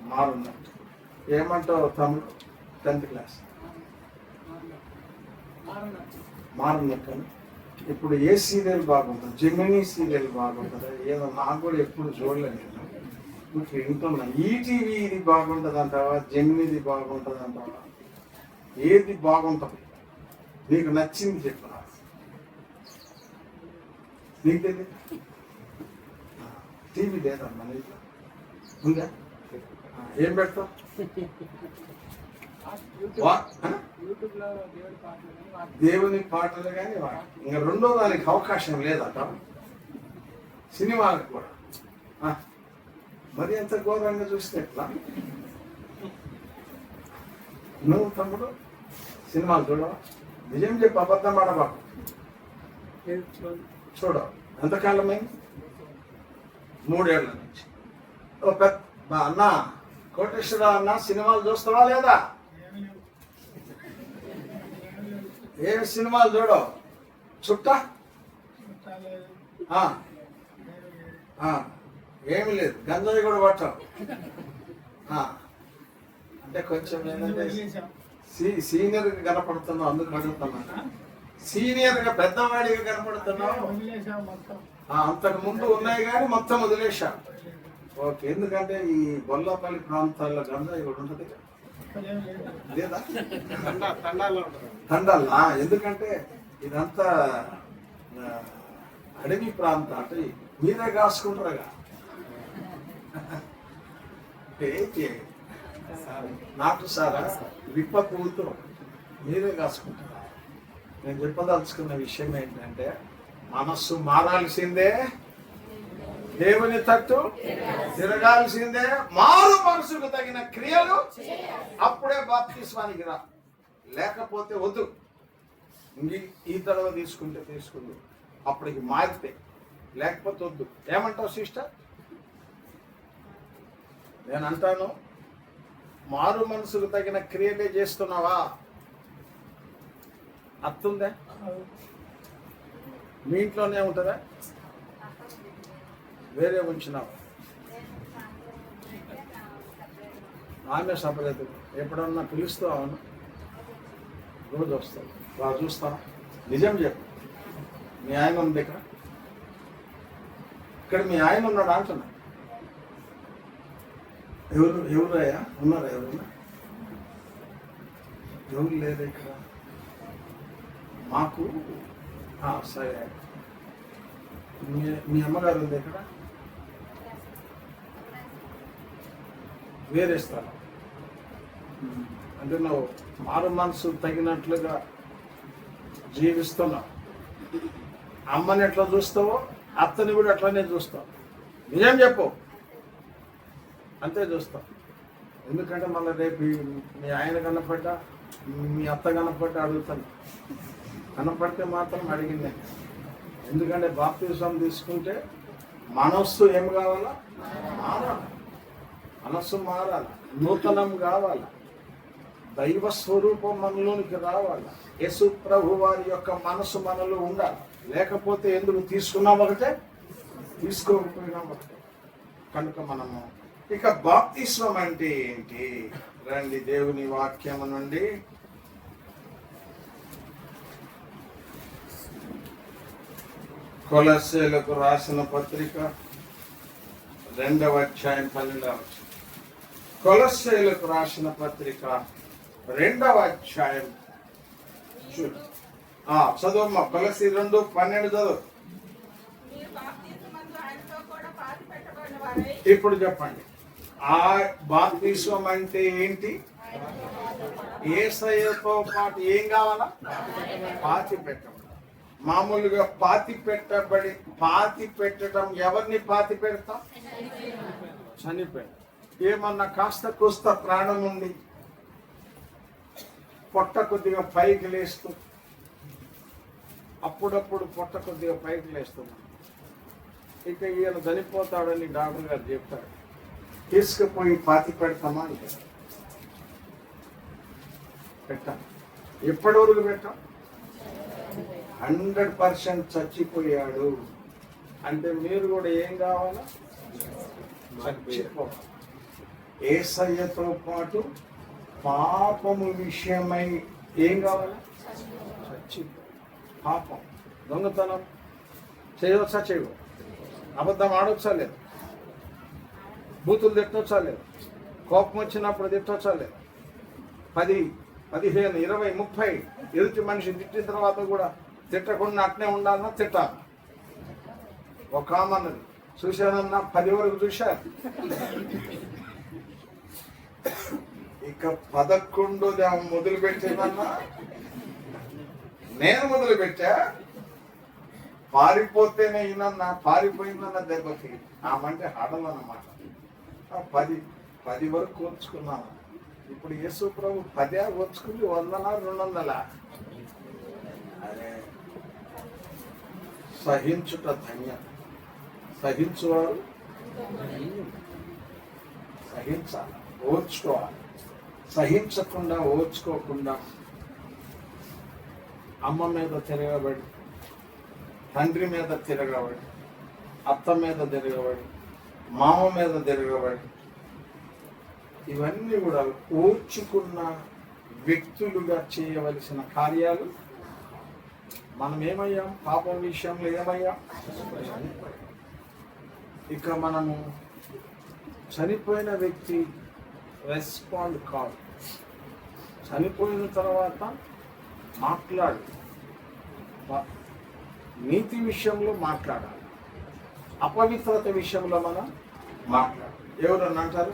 మారున్నట్టు. ఏమంటావు తమ్ముడు? 10th క్లాస్ మారున్నట్టు. ఇప్పుడు ఏ సీరియల్ బాగుంటుంది? జెమినీ సీరియల్ బాగుంటుందా? ఏదో నాకు కూడా ఎప్పుడు చూడలేదు. ఇప్పుడు వింటున్నా. ఈటీవీ ఇది బాగుంటుంది అంటావా, జెమినీది బాగుంటుంది అంటావా? ఏది బాగుంటుంది? నీకు నచ్చింది చెప్పు. నీకు తెలియదు. టీవీ లేదమ్మా నీకు ఉందా? ఏం పెడతావు? దేవుని పాటలు కానీ ఇంకా రెండో దానికి అవకాశం లేదట. సినిమాలకు కూడా మరి ఎంత ఘోరంగా చూస్తే ఎట్లా? నువ్వు తమ్ముడు సినిమాలు చూడవా? నిజం చెప్పి అబద్ధం ఆడబాకు. చూడవు. ఎంతకాలమైంది? 3 ఏళ్ల నుంచి. ఓ పెద్ద అన్న కోటేశ్వర అన్న సినిమాలు చూస్తావా లేదా? ఏమి సినిమాలు చూడవు? చుట్ట ఏమి లేదు, గంజాయి కూడా పట్టం. అంటే కొంచెం ఏంటంటే సీనియర్ గా కనపడుతున్నావు, అందుకు అడుగుతున్నా. సీనియర్ గా పెద్దవాడిగా కనపడుతున్నావు. అంతకు ముందు ఉన్నాయి కానీ మొత్తం వదిలేశా. ఓకే, ఎందుకంటే ఈ బొల్లపల్లి ప్రాంతాల్లో గంజాయి కూడా ఉంటుంది లేదా? తండాలా? ఎందుకంటే ఇదంతా అడవి ప్రాంతం, అంటే మీరే కాసుకుంటారుగా. నాకు సారా విప్ప పువ్వుతో మీరే కాసుకుంటారు. నేను చెప్పదలుచుకున్న విషయం ఏంటంటే మనస్సు మారాల్సిందే, దేవుని తట్టు తిరగాల్సిందే, మారు మనసుకు తగిన క్రియలు, అప్పుడే బాప్తిస్మానికి రా. లేకపోతే వద్దు. ఈ తడవ తీసుకుంటే తీసుకుంది, అప్పటికి మారితే, లేకపోతే వద్దు. ఏమంటావు సిస్టర్? నేను అంటాను, మారు మనసుకు తగిన క్రియలే చేస్తున్నావా? అత్తుందా? మీ ఇంట్లోనే ఉంటుందా? వేరే ఉంచినావు? ఆమె సపరేట్. ఎప్పుడన్నా పిలుస్తావు? అవును, రోజు వస్తావు. బాగా చూస్తావా? నిజం చెప్పు. మీ ఆయన ఉంది ఇక్కడ మీ ఆయన ఉన్నాడు అంటున్నా. ఎవరయ్యా ఉన్నారా? ఎవరు లేదు ఇక్కడ. మాకు సరే. మీ అమ్మగారు ఉంది ఇక్కడ? వేరే స్థలం. అంటే నువ్వు మారు మనసు తగినట్లుగా జీవిస్తున్నావు. అమ్మని ఎట్లా చూస్తావో అత్తని కూడా అట్లనే చూస్తావు. నిజం చెప్పు. అంతే చూస్తాం. ఎందుకంటే మళ్ళీ రేపు మీ ఆయన కనపడ్డా మీ అత్త కనపడ్డా అడుగుతాను. కనపడితే మాత్రం అడిగిందే. ఎందుకంటే బాప్తిసం తీసుకుంటే మనస్సు ఏం కావాలా? మారాలి. మనస్సు మారాలి, నూతనం కావాలా, దైవ స్వరూపం మనలోనికి రావాలా, యేసు ప్రభు వారి యొక్క మనసు మనలో ఉండాలి. లేకపోతే ఎందుకు తీసుకున్నాం ఒకటే, తీసుకోకపోయినాం ఒకటే. కనుక మనము ఇక బాప్తిస్మం అంటే ఏంటి? రండి దేవుని వాక్యము నుండి కొలస్సీలకు రాసిన పత్రిక 2వ అధ్యాయం 12వ వచనం. కొలస్సీలకు రాసిన పత్రిక 2వ అధ్యాయం చదువు. కొలస్సీ 2:12 చదువు. ఇప్పుడు చెప్పండి, ఆ బాప్తిస్మం అంటే ఏంటి? యేసయ్యతో పాటు ఏం కావాలా? పాతి పెట్టడం. మామూలుగా పాతి పెట్టడం ఎవరిని పాతి పెడతాం? చనిపోయి. ఏమన్నా కాస్త కూస్త ప్రాణం ఉంది, పొట్ట కొద్దిగా పైకి లేస్తూ, అప్పుడప్పుడు పొట్ట కొద్దిగా పైకి లేస్తున్నాం. ఇక ఈయన చనిపోతాడని డాక్టర్ గారు చెప్తాడు. తీసుకుపోయి పాతి పెడతామా అంటే పెట్టాం. ఎప్పటి వరకు పెట్టాం? 100% చచ్చిపోయాడు అంటే మీరు కూడా ఏం కావాలా? చచ్చిపోవాలి. యేసయ్యతో పాటు పాపము విషయమై ఏం కావాలా? చచ్చిపో. పాపం, దొంగతనం చేయవచ్చా? చేయవు. అబద్ధం ఆడొచ్చా? లేదు. బూతులు తిట్టొచ్చా? లేదు. కోపం వచ్చినప్పుడు తిట్టొచ్చా? లేదు. 10, 15, 20, 30 ఎదుటి మనిషి తిట్టిన తర్వాత కూడా తిట్టకుండా అట్నే ఉండాలన్నా తిట్టాలి. ఒక ఆమెన్నది చూశానన్నా 10 వరకు చూశారు. ఇక 11 మొదలు పెట్టేదన్నా నేను మొదలు పెట్టా. పారిపోతేనే ఈయనన్నా పారిపోయిందన్న దెబ్బకి ఆమంటే హడలన్నమాట. 10 వరకు కోర్చుకున్నాను. ఇప్పుడు యేసు ప్రభు 10 కోర్చుకుంది, 100 200. అరే, సహించుట ధన్యం. సహించువారు సహించాలి, ఓర్చుకోవాలి. సహించకుండా ఓర్చుకోకుండా అమ్మ మీద తిరగబడి, తండ్రి మీద తిరగబడి, అత్త మీద తిరగబడి, మామ మీద తిరగబడి, ఇవన్నీ కూడా ఓర్చుకున్న వ్యక్తులుగా చేయవలసిన కార్యాలు. మనం ఏమయ్యాం? పాపం విషయంలో ఏమయ్యాం? ఇక మనము చనిపోయిన వ్యక్తి రెస్పాండ్ కాదు. చనిపోయిన తర్వాత మాట్లాడు, నీతి విషయంలో మాట్లాడాలి, అపవిత్రత విషయంలో మనం మాట్లాడాలి. ఎవరన్నా అంటారు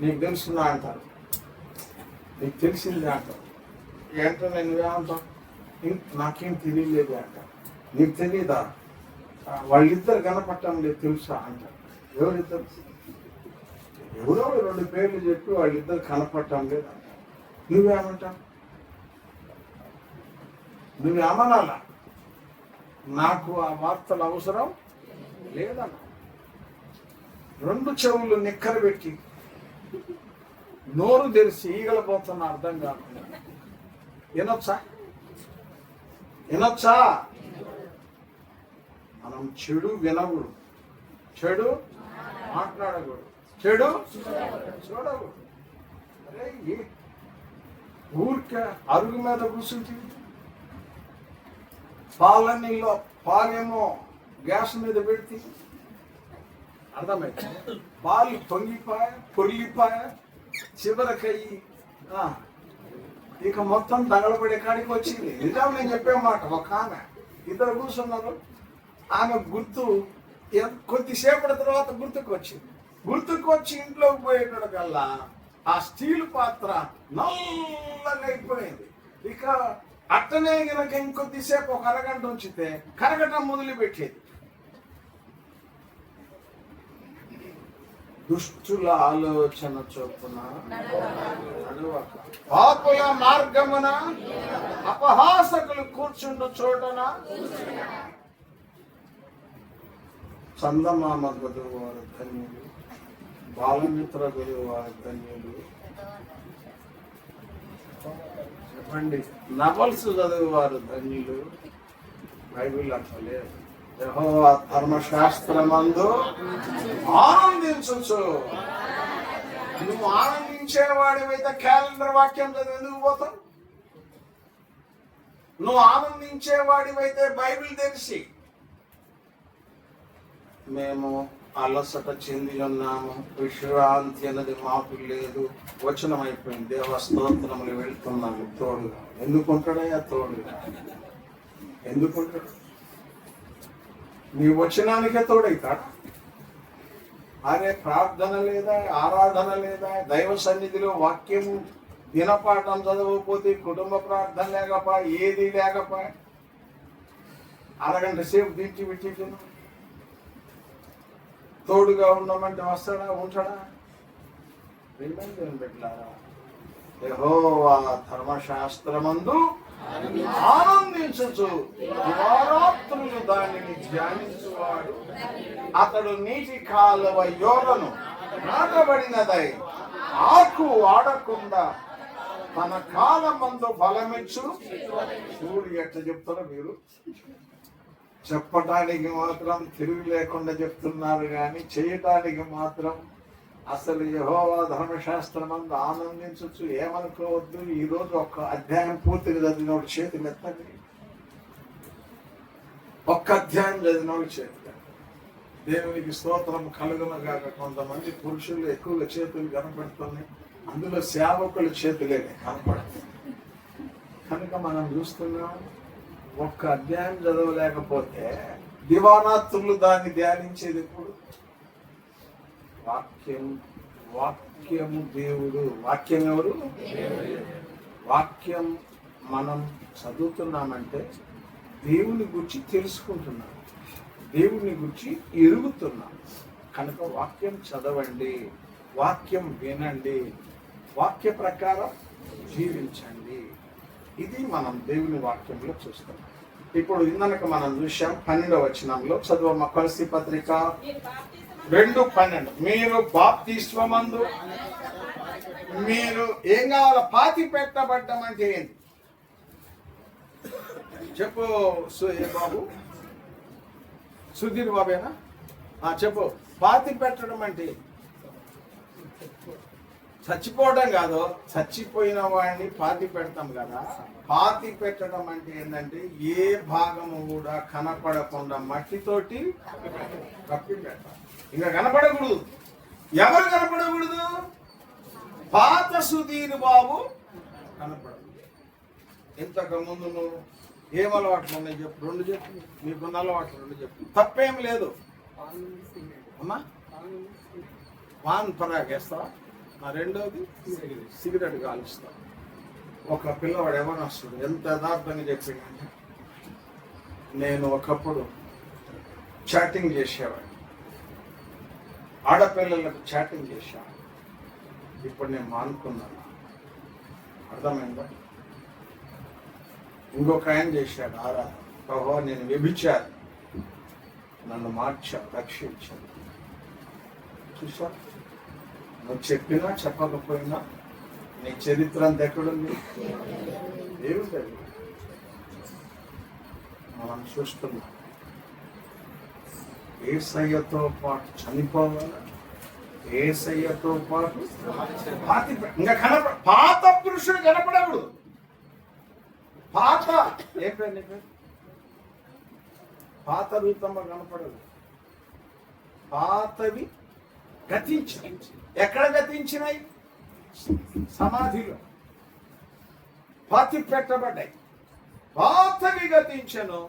నీకు తెలుసుందా అంటారు, నీకు తెలిసిందే అంటారు. ఏంటో నువ్వేమంటావు? నాకేం తెలియలేదు అంటారు. నీకు తెలియదా? వాళ్ళిద్దరు కనపడటం లేదు తెలుసా అంటారు. ఎవరిద్దరు? ఎవరో 2 పేర్లు చెప్పి వాళ్ళిద్దరు కనపడటం లేదు అంటారు. నువ్వేమంటావు? నువ్వేమనాలా? నాకు ఆ వార్తలు అవసరం లేదన్నా. 2 చెవులు నిక్కర పెట్టి నోరు తెరిచి ఈగల పోతున్న అర్థం కాకుండా వినొచ్చా? మనం చెడు వినకూడదు, చెడు మాట్లాడకూడదు, చెడు చూడకూడదు. అరే ఊరికే అరుగు మీద కూర్చుంటుంది, పాలన్నీలో పాలేమో గ్యాస్ మీద పెడితే అర్థమైంది. పాలు పొంగిపాయ, పొర్లిపాయ, చివరకయ్యి ఇక మొత్తం తగలబడే కాడికి వచ్చింది. నిజం నేను చెప్పే మాట. ఒక ఆమె, ఇద్దరు కూర్చున్నారు. ఆమె గుర్తు కొద్దిసేపటి తర్వాత గుర్తుకు వచ్చి ఇంట్లోకి పోయేటకల్లా ఆ స్టీల్ పాత్ర నల్లగా అయిపోయింది. ఇక అట్టనే కనుక ఇంకొద్దిసేపు ఒక అరగంట ఉంచితే కరగటం మొదలుపెట్టేది. దుష్టుల ఆలోచన చొప్పున నడువక, పాపుల మార్గమున అపహాసకులు కూర్చుండు చోటన చందమామ గదువు వారు ధన్యులు, బాలమిత్ర గదువు వారు ధన్యులు. చెప్పండి, నవల్స్ చదువు వారు ధన్యులు. బైబిల్ అట్లా లేదు. యెహోవా ధర్మశాస్త్రమందు ఆనందించు. నువ్వు ఆనందించేవాడివైతే క్యాలెండర్ వాక్యం చదివి ఎందుకు పోతావు? నువ్వు ఆనందించేవాడివైతే బైబిల్ తెలిసి మేము అలసట చెంది ఉన్నాము, విశ్రాంతి అన్నది మాకు లేదు, వచనం అయిపోయింది, దేవస్తోత్రములు వెళ్తున్నాము తోడుగా. ఎందుకుంటాడయ్యా తోడుగా? ఎందుకుంటాడు? నీ వచనానికే తోడైతాడు. అరే ప్రార్థన లేదా, ఆరాధన లేదా, దైవ సన్నిధిలో వాక్యము దినపాఠం చదవకపోతే, కుటుంబ ప్రార్థన లేకపో, ఏది లేకపో, అరగంట సేపు దించి విట్టి తోడుగా ఉన్నామంటే వస్తాడా? ఉంటాడా? పెట్టారా? యెహోవా ధర్మశాస్త్రమందు ఆనందించు, దివారాత్రులు దానిని ధ్యానించువాడు. అతడు నీటి కాలువ యోరను నాటబడినదై ఆకు వాడకుండా తన కాలమందు ఫలమిచ్చు. చూడు ఎట్లా చెప్తారో మీరు. చెప్పటానికి మాత్రం తిరుగు లేకుండా చెప్తున్నారు, కానీ చేయటానికి మాత్రం అసలు యెహోవా ధర్మశాస్త్రమందు ఆనందించచ్చు. ఏమనుకోవద్దు. ఈరోజు ఒక అధ్యాయం పూర్తిగా చదివినోడు చేతులు ఎత్తండి. ఒక్క అధ్యాయం చదివినోడు చేతులు. దేవునికి స్తోత్రం కలుగునగాక. కొంతమంది పురుషులు ఎక్కువగా చేతులు కనపడుతున్నాయి, అందులో సేవకుల చేతులే కనపడుతుంది. కనుక మనం చూస్తున్నాం, ఒక్క అధ్యాయం చదవలేకపోతే దివారాత్రులు దాన్ని ధ్యానించేది ఎప్పుడు? వాక్యము దేవుడు. వాక్యం ఎవరు? వాక్యం మనం చదువుతున్నామంటే దేవుని గురించి తెలుసుకుంటున్నాం, దేవుని గురించి ఎరుగుతున్నాం. కనుక వాక్యం చదవండి, వాక్యం వినండి, వాక్య ప్రకారం జీవించండి. ఇది మనం దేవుని వాక్యంలో చూస్తాం. ఇప్పుడు ఇందనక మనం చూసాం 12వ వచనంలో. చదువు కొలస్సీ పత్రిక 2:12 మీరు బాప్తిస్మమందు మీరు ఏం కావాలో పాతి పెట్టబడ్డం అంటే ఏంటి చెప్పు బాబు, సుధీర్ బాబేనా? చెప్పు. పాతి పెట్టడం అంటే చచ్చిపోవడం కాదు, చచ్చిపోయిన వాడిని పాతి పెడతాం కదా. పాతి పెట్టడం అంటే ఏంటంటే ఏ భాగము కూడా కనపడకుండా మట్టితోటి కప్పి పెడతాం. ఇంకా కనపడకూడదు. ఎవరు కనపడకూడదు? పాత సుధీర్ బాబు కనపడకూడదు. ఇంతకు ముందు నువ్వు ఏం అలవాట్లు ఉన్నాయి చెప్పు, 2 చెప్పు. మీకున్న అలవాట్లు 2 చెప్పు. తప్పేం లేదు అమ్మా. పాన్ పరాగేస్తావా? రెండోది సిగరెట్ కాలుస్తా. ఒక పిల్లవాడు ఎవరు వస్తాడు, ఎంత యథార్థంగా చెప్పిందంటే, నేను ఒకప్పుడు చాటింగ్ చేసేవాడు, ఆడపిల్లలకు చాటింగ్ చేశాను. ఇప్పుడు నేను మానుకున్నాను. అర్థమైందా? ఇంకొక ఆయన చేశాడు ఆరాధన. నేను వ్యభిచారి, నన్ను మార్చాడు, రక్షించాడు. చూసా, నువ్వు చెప్పినా చెప్పకపోయినా నీ చరిత్ర అంత ఎక్కడుంది? ఏమిటి మనం చూస్తున్నాం. యేసయ్యతో పాటు చనిపోవాలా, యేసయ్యతో పాటు ఇంకా పాత పురుషుడు కనపడవుడు. పాత ఏ పేరు నీ పేరు? పాత రూపంగా కనపడదు. పాతవి గతించినాయి. ఎక్కడ గతించినాయి? సమాధిలో పాతి పెట్టబడ్డాయి. పాతవి గతించను,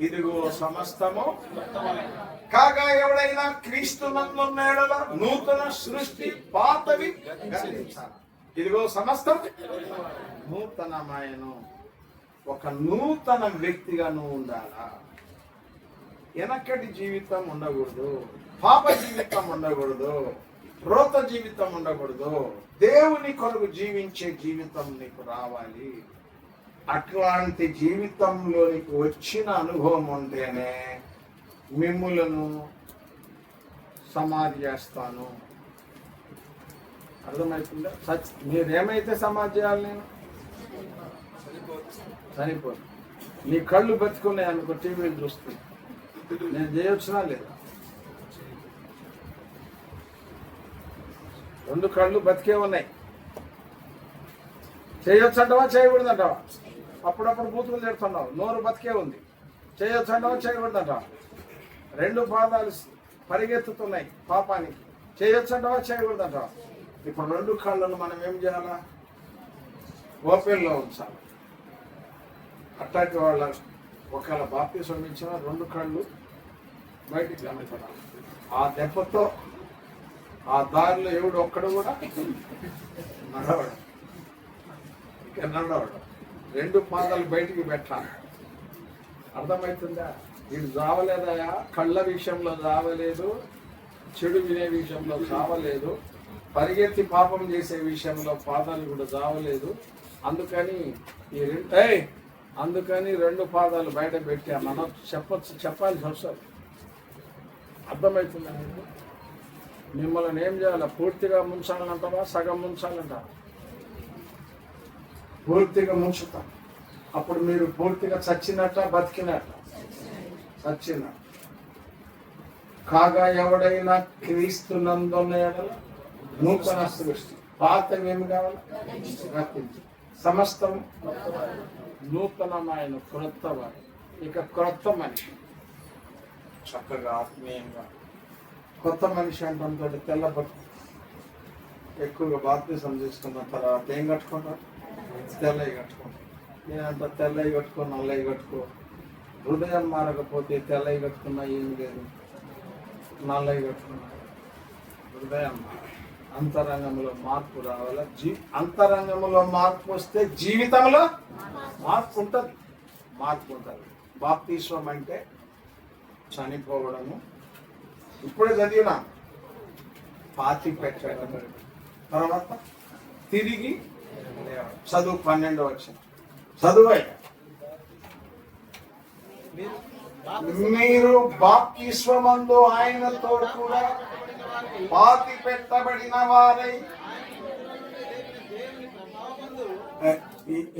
ఇదిగో సమస్తము కాగా ఎవడైనా క్రీస్తునందున్న నూతన సృష్టి. పాతవి గతించాలి, ఇదిగో సమస్తం నూతనమాయను. ఒక నూతన వ్యక్తిగా నువ్వు ఉండాలా. వెనకటి జీవితం ఉండకూడదు, పాప జీవితం ఉండకూడదు, రోత జీవితం ఉండకూడదు. దేవుని కొరకు జీవించే జీవితం నీకు రావాలి. అట్లాంటి జీవితంలో నీకు వచ్చిన అనుభవం ఉంటేనే మిమ్ములను సమాధి చేస్తాను. అర్థమవుతుందా? మీరేమైతే సమాధి చేయాలి? నేను చనిపోను. నీ కళ్ళు బతుకున్నాయి అనుకో, టీవీలు చూస్తుంది, నేను చేయొచ్చునా లేదా? 2 కళ్ళు బతికే ఉన్నాయి. చేయొచ్చు అంటావా, చేయకూడదంటావా? అప్పుడప్పుడు బూతులు తిడుతున్నావు. నోరు బతికే ఉంది. చేయొచ్చు అంటావా, చేయకూడదంటావా? 2 పాదాలు పరిగెత్తుతున్నాయి పాపానికి. చేయొచ్చు అంటావా, చేయకూడదంటావా? ఇప్పుడు 2 కళ్ళను మనం ఏం చేయాలా? ఓపెన్లో ఉంచాలి. అట్టాకి వాళ్ళ ఒకవేళ బాప్తిసం ఇచ్చిన 2 కళ్ళు బయటికి కనపడాలి. ఆ దెబ్బతో ఆ దారిలో ఎవడు ఒక్కడు కూడా నడవడు. ఇక నడవడు. 2 పాదాలు బయటికి పెట్టాలి. అర్థమవుతుందా? వీడు చావలేదయా, కళ్ళ విషయంలో చావలేదు, చెడు వినే విషయంలో చావలేదు, పరిగెత్తి పాపం చేసే విషయంలో పాదాలు కూడా చావలేదు. అందుకని అందుకని 2 పాదాలు బయట పెట్టి మనం చెప్పాల్సి వస్తుంది. అర్థమవుతుందా? మిమ్మల్ని ఏం చేయాలి? పూర్తిగా ముంచాలంటావా, సగం ముంచాలంటావా? పూర్తిగా ముంచుతాం. అప్పుడు మీరు పూర్తిగా చచ్చినట్ట, బతికినట్ట? చచ్చిన. కాగా ఎవడైనా క్రీస్తునందున్న యెడల నూతన సృష్టి. పాతవి ఏమి కావాలి? రక్షించి సమస్తం నూతనమైన క్రొత్త వాడు. ఇక క్రొత్త మనిషి, చక్కగా ఆత్మీయంగా కొత్త మనిషి అంటే తెల్ల బట్టు. ఎక్కువగా బాప్తిసం తీసుకున్న తర్వాత ఏం కట్టుకుంటారు? తెల్లవి కట్టుకుంటారు. నేనంత తెల్లవి కట్టుకో, నల్లవి కట్టుకో. హృదయం మారకపోతే తెల్లవి కట్టుకున్నా ఏమి లేదు, నల్లవి కట్టుకున్నా. హృదయం అంతరంగంలో మార్పు రావాలి. అంతరంగంలో మార్పు వస్తే జీవితంలో మార్పు ఉంటుంది. బాప్తిస్వం అంటే చనిపోవడము. ఇప్పుడే చదివినా, పాతి పెట్టడం, తర్వాత తిరిగి చదువు. 12వ వచనం చదువు. మీరు బాప్తిస్వమందు ఆయనతో కూడా పాతి పెట్టబడిన వారై.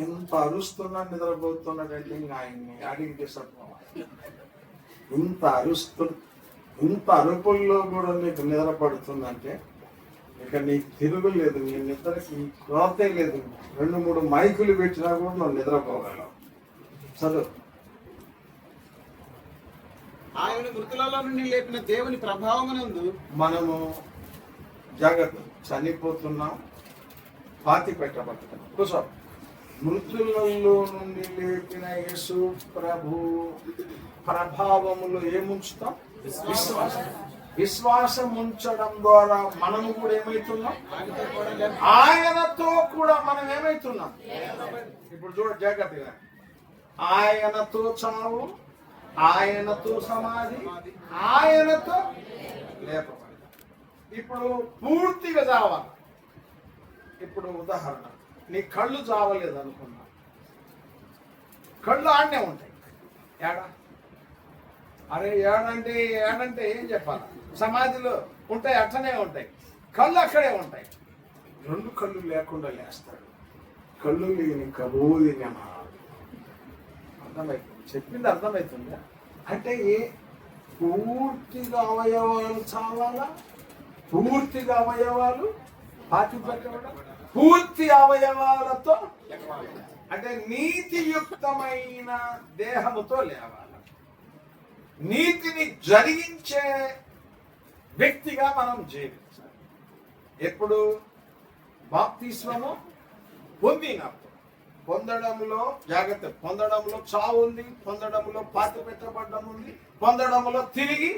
ఇంత అరుస్తున్నా నిద్రపోతున్నాడంటే ఇంకా ఆయన్ని అడిగి డిసప్పాయింట్. ఇంత అరుపుల్లో కూడా నీకు నిద్ర పడుతుందంటే ఇక నీకు తిరుగులేదు. నీ నిద్రకి క్రోతే లేదు. 2-3 మైకులు పెట్టినా కూడా నువ్వు నిద్రపోగలవు. చదువు. ఆయన మృతులలో నుండి లేపిన దేవుని ప్రభావమునందు మనము జాగ్రత్త చనిపోతున్నాం, పాతి పెట్టబడుతున్నాం. కూర్చో. మృతులలో నుండి లేపిన యేసు ప్రభు ప్రభావములు ఏముంచుతాం? విశ్వాసం ఉంచడం ద్వారా మనము కూడా ఏమైతున్నాం? ఆయనతో కూడా మనం ఏమైతున్నాం? ఇప్పుడు చూడ జాగ్రత్తగా. ఆయనతో చావు, ఆయనతో సమాధి, ఆయనతో లేపబడి. ఇప్పుడు పూర్తిగా చావాలి. ఇప్పుడు ఉదాహరణ, నీ కళ్ళు చావలేదు అనుకున్నా, కళ్ళు ఆడనే ఉంటాయి. ఏడా? అరే ఏడంటే ఏం చెప్పాలి? సమాధిలో ఉంటాయి, అట్లనే ఉంటాయి. కళ్ళు అక్కడే ఉంటాయి. 2 కళ్ళు లేకుండా లేస్తాడు. కళ్ళు లేని కబోది అర్థమవుతుంది. చెప్పింది అర్థమవుతుందా? అంటే పూర్తిగా అవయవాలు చావాలా? పూర్తిగా అవయవాలు పాతి పెట్టబడ, పూర్తి అవయవాలతో అంటే నీతియుక్తమైన దేహముతో లేవాలి. నీతిని జరిగించే వ్యక్తిగా మనం జీవించాలి. ఎప్పుడు? బాప్తిస్మము పొందినప్పుడు. పొందడంలో జాగ్రత్త. పొందడంలో చావు ఉంది, పొందడంలో పాతి పెట్టబడ్డం ఉంది, పొందడంలో తిరిగి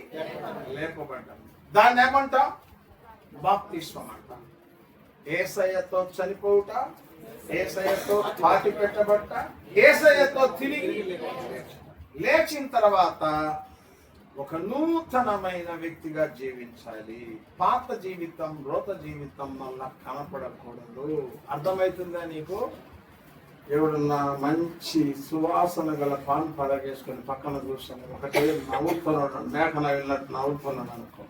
లేపబడ్డం. దాన్ని ఏమంటాం? బాప్తిస్మం అంటాం. యేసయ్యతో చనిపోవుట, యేసయ్యతో పాతి పెట్టబడ్డ, యేసయ్యతో తిరిగి లేచిన తర్వాత ఒక నూతనమైన వ్యక్తిగా జీవించాలి. పాత జీవితం, రోత జీవితం వల్ల కనపడకూడదు. అర్థమవుతుందా నీకు? ఎవడన్నా మంచి సువాసన గల పాన్ పడగేసుకొని పక్కన కూర్చొని ఒకటే నవ్వుతున్నాడు, మేకన వెళ్ళినట్టు నవ్వుతున్నాడు అనుకో,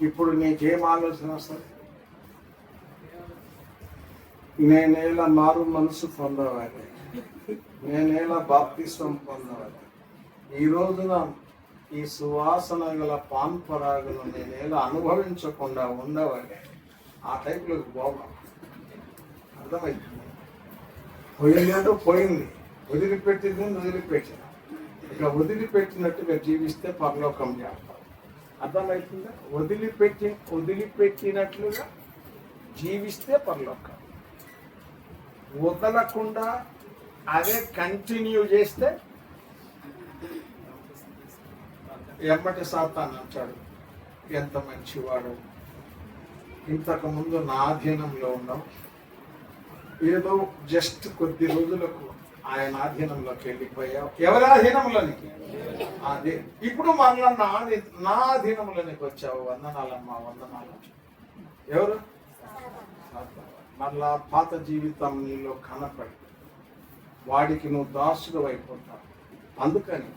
ఇప్పుడు నీకేం ఆలోచన వస్తుంది? నేనేలా మారు మనసు పొందవాలి, నేనేలా బాప్తిస్మం పొందవాలి, ఈ రోజున ఈ సువాసన గల పాన్ పరాగులు నేనేలా అనుభవించకుండా ఉండవాలి. ఆ టైప్లోకి పోవాలి. అర్థమైంది? పోయిందంటూ పోయింది, వదిలిపెట్టింది వదిలిపెట్టిన. ఇక వదిలిపెట్టినట్టుగా జీవిస్తే పరలోకం చేస్తాం. అర్థమవుతుందా? వదిలిపెట్టినట్లుగా జీవిస్తే పరలోకం. వదలకుండా అదే కంటిన్యూ చేస్తే ఎమ్మటి సాతాను అంటాడు, ఎంత మంచివాడు, ఇంతకు ముందు నా అధీనంలో ఉన్నావు, ఏదో జస్ట్ కొద్ది రోజులకు ఆయన ఆధీనంలోకి వెళ్ళిపోయావు. ఎవరి ఆధీనంలోనికి? అదే ఇప్పుడు మళ్ళా నా ఆధీనంలోనికి వచ్చావు. వందనాలమ్మా, వందనాలు. ఎవరు? మళ్ళా పాత జీవితం నీలో కనపడి వాడికి నువ్వు దాసుడు అయిపోతావు. అందుకని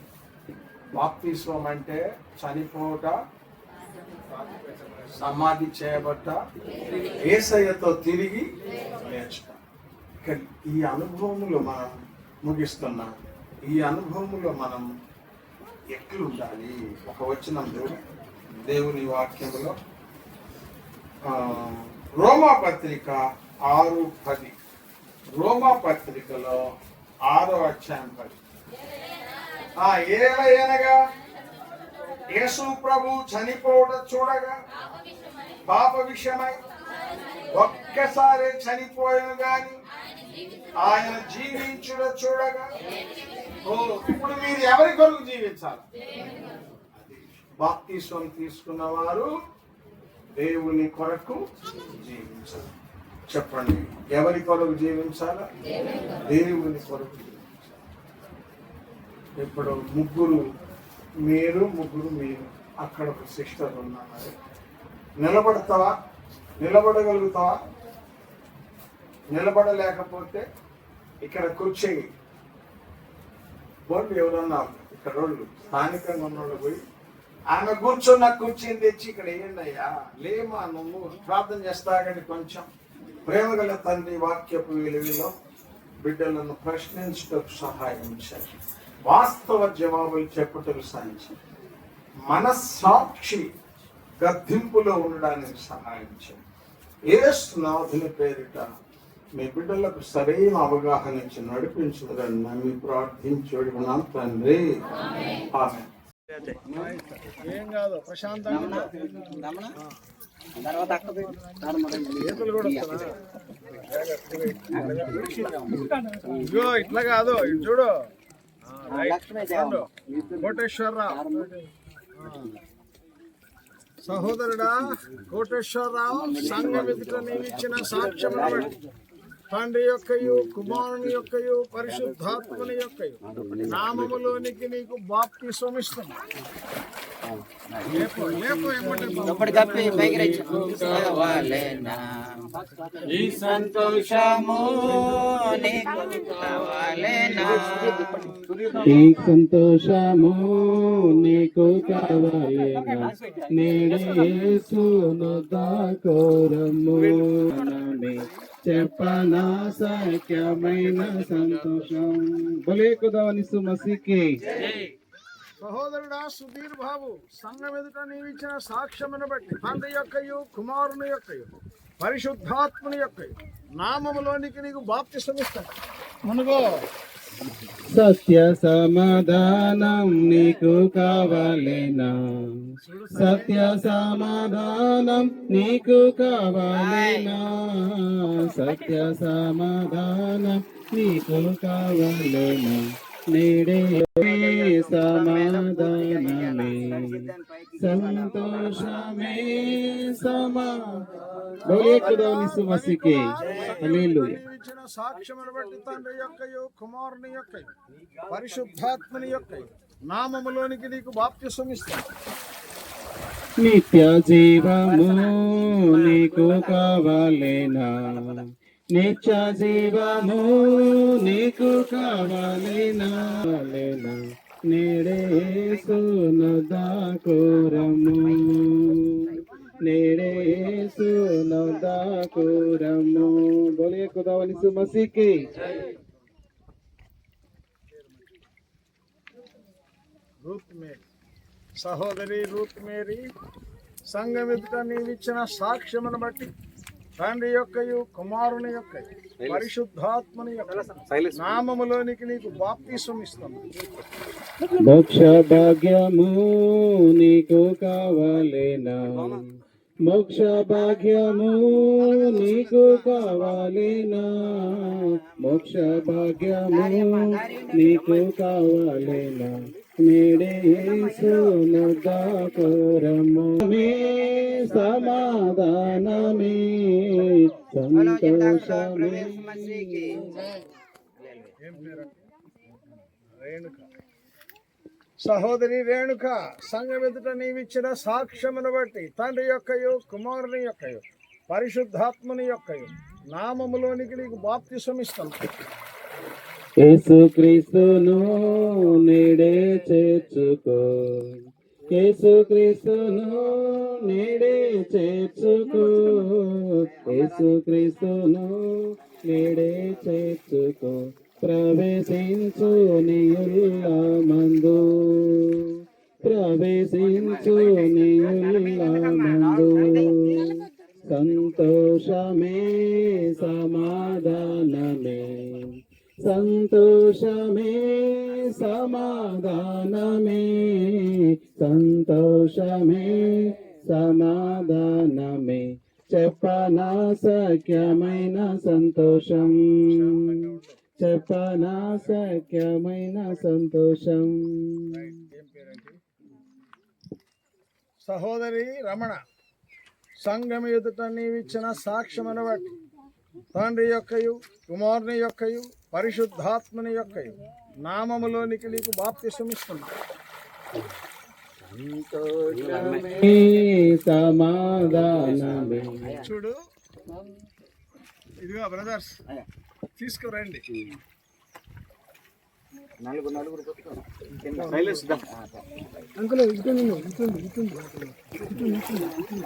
బాప్తిస్మం అంటే చనిపోవట, సమాధి చేయబట్ట, యేసయ్యతో తిరిగి లేచుట. ఈ అనుభవములో మనం ముగిస్తున్నాం. ఈ అనుభవములో మనం ఎట్లుండాలి? ఒక వచనం దేవుని వాక్యములో రోమా పత్రిక 6:10. రోమా పత్రికలో 6వ అధ్యాయం 10. ఏలయనగా యేసు ప్రభు చనిపోవడం చూడగా పాప విషయమై ఒక్కసారి చనిపోయాను గాని ఆయన జీవించుట చూడగా. ఇప్పుడు మీరు ఎవరి కొరకు జీవించాలి? బాప్తిస్మం తీసుకున్న వారు దేవుని కొరకు జీవించాలి. చెప్పండి, ఎవరి కొరకు జీవించాలా? దేవుని కొరకు జీవించాలి. ఇప్పుడు ముగ్గురు మీరు అక్కడ ఒక సిస్టర్ ఉన్నారు. నిలబడతావా? నిలబడగలుగుతావా? నిలబడలేకపోతే ఇక్కడ కూర్చొని వాళ్ళు ఎవరన్నా ఇక్కడ వాళ్ళు స్థానికంగా ఉన్నోళ్ళు పోయి ఆమె కూర్చున్న కుర్చీని తెచ్చి ఇక్కడ వేయండి అయ్యా, లేమా నువ్వు ప్రార్థన చేస్తాగండి. కొంచెం ప్రేమగల తండ్రి, వాక్యపు విలువలో బిడ్డలను ప్రశ్నించుటకు సహాయం చేయండి, వాస్తవ జవాబులు చెప్పుటకు సాధించి మనస్సాక్షి గద్దింపులో ఉండడానికి సహాయం చేయండి. యేసునాథుని పేరిట మీ బిడ్డలకు సరైన అవగాహన ఇచ్చి నడిపించుదని నమ్మి ప్రార్థించున్నాం తండ్రి, ఆమేన్. ఏం కాదు, ప్రశాంతంగా ఇదిగో ఇట్లా కాదు, ఇటు చూడు. కోటేశ్వరరావు సహోదరుడా, కోటేశ్వరరావు సంఘం ఎదుట నీవిచ్చిన సాక్ష్యం తండ్రి యొక్కయు కుమారుని యొక్కయు పరిశుద్ధాత్మని యొక్కయు నామములోనికి నీకు బాప్తిస్మం ఇస్తున్నా. ఈ సంతోషము నీకు కావాలేనా, ఈ సంతోషము నీకు కావాలేనా, నేడే యేసును దాకోరము చెప్పనా సఖ్యమైన సంతోషం. బోలే ఖుదావనిసు మసీకి. సహోదరుడా సుధీర్ బాబు, సంఘం ఎదుట నీవిచ్చిన సాక్ష్యమును బట్టి తండ్రి యొక్కయు కుమారుని యొక్కయు పరిశుద్ధాత్మని యొక్కయు నామములోనికి నీకు బాప్తిస్మం ఇస్తాను. మునుగో. సత్య సమాధానం నీకు కావాలేనా, సత్య సమాధానం నీకు కావాలేనా, సత్య సమాధానం నీకు కావాలేనా, నేడే సమాధానమే సంతోషమే సమాధానము మసీకి. హల్లెలూయా. ఇచ్చిన సాక్ష్యమును బట్టి తండ్రి యొక్కయు కుమారుని యొక్కయు పరిశుద్ధాత్మని యొక్కయు నామములోనికి నీకు బాప్తిస్మం ఇస్తాను. నిత్య జీవము నీకు కావాలేనా, నిత్య జీవము నీకు కావాలేనా, నేడే యేసును దాకోరము, నేడే యేసును దాకోరము. బోలియే ఖుదావనిసు మసీకి. రూత్ మేరీ, సహోదరి రూత్ మేరీ, సంఘం ఎదుట నీవిచ్చిన సాక్ష్యమును బట్టి తండ్రి యొక్కయు కుమారుని యొక్కయు పరిశుద్ధాత్మని యొక్క నామములోనికి నీకు బాప్తిస్మం ఇస్తాను. మోక్ష భాగ్యము నీకు కావాలేనా, మోక్ష భాగ్యము నీకు కావాలేనా, మోక్ష భాగ్యము నీకు కావాలేనా, నేడే యేసును దాకోరము సమాధానమే సంతోషమే. రేణుక, సహోదరి రేణుక, సంఘం ఎదుట నీవిచ్చిన సాక్ష్యమును బట్టి తండ్రి యొక్కయు కుమారుని యొక్కయు పరిశుద్ధాత్మని యొక్కయు నామములోనికి నీకు బాప్తిస్మం ఇస్తాను. యేసుక్రీస్తును నేడే చేర్చుకో, యేసుక్రీస్తును నేడే చేర్చుకో, యేసుక్రీస్తును నేడే చేర్చుకో, ప్రవేశించు నీయుల్లమందు, ప్రవేశించు నీయుల్లమందు, సంతోషమే సమాధానమే, సంతోషమే సమాధానమే, సంతోషమే సమాధానమే, చెప్పనా సఖ్యమైన సంతోషం, చెప్పనా సఖ్యమైన సంతోషం. సహోదరి రమణ, సంఘం ఎదుట నీవిచ్చిన సాక్ష్యమును బట్టి తండ్రి యొక్కయు కుమారుని యొక్కయు పరిశుద్ధాత్మని యొక్కయు నామములోనికి నీకు బాప్తిస్మం ఇస్తున్నా. సమాధానమే. చూడు, ఇదిగో బ్రదర్స్ తీసుకురండి. అంకుల్ ఇటుంది ఇటుంది ఇటుంది ఇటుంది ఇటుంది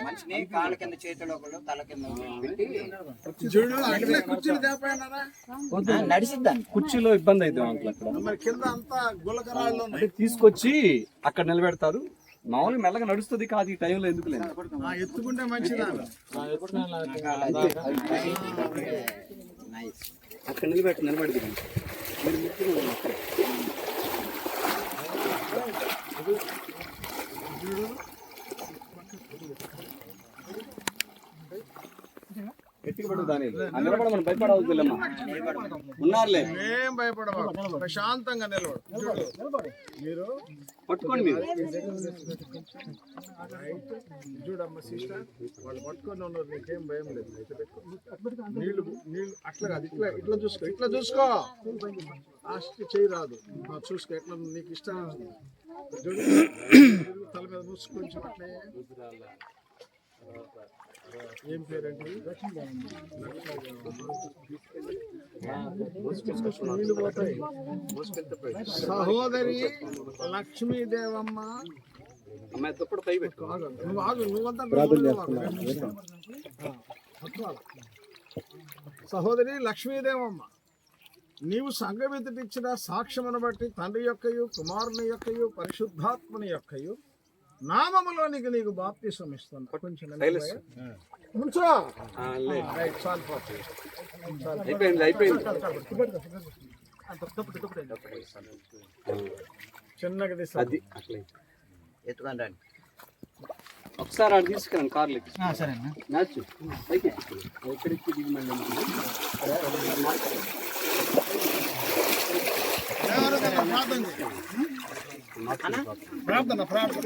మనిషిని కాళ్ళ కింద చేతిలో తల కింద పెట్టి చూడు అట్లే కుర్చీలు తేపోయినారా నడిచిద్దాం. కుర్చీలో ఇబ్బంది అయితే అక్కడ మరి కింద అంతా గులకరాళ్ళు ఉన్నాయి. అంటే తీసుకొచ్చి అక్కడ నిలబెడతారు. మామూలుగా మెల్లగా నడుస్తుంది కాదు ఈ టైంలో ఎందుకు లేదు. ఎత్తుకుంటే మంచిదా అక్కడ నిలబెడితే గట్టిగా పడు దాని నిలబడ మనం భయపడవద్దులేమ్మా. ఉన్నారులే ఏం భయపడవా, ప్రశాంతంగా నిలబడు. చూడు మీరు పట్టుకోండి మీరు. చూడమ్మ సిస్టర్, వాళ్ళు పట్టుకొని ఉన్నారు, నీకేం భయం లేదు. నీళ్ళు నీళ్ళు అట్లా కాదు, ఇట్లా ఇట్లా చూసుకో, ఇట్లా చూసుకో. లాస్ట్ చేయి రాదు, చూసుకో ఎట్లా నీకు ఇష్టం. చూడు తల మీద మూసుకొని అట్లే. ఏం పేరండి? నీళ్ళు పోతాయి. సహోదరి లక్ష్మీదేవమ్మ, అమ్మాయి దుప్పటి పై పెట్టుకో. నువ్వు ఆగు, నువ్వంతా సహోదరి లక్ష్మీదేవమ్మ, నీవు సంఘం ఎదుటిచ్చిన సాక్ష్యమును బట్టి తండ్రి యొక్కయు కుమారుని యొక్కయు పరిశుద్ధాత్మని యొక్కయు నామములోనికి నీకు బాప్తిసం ఇస్తాను. కొంచెం ఉంచో. అయిపోయింది. చిన్నగా అది అట్లా ఎత్తుకొని రండి. ఒకసారి అటు తీసుకురండి కార్లు. సరేనా నచ్చు పైకి ఎక్కడికి దిగి మళ్ళీ ప్రార్థన ప్రార్థన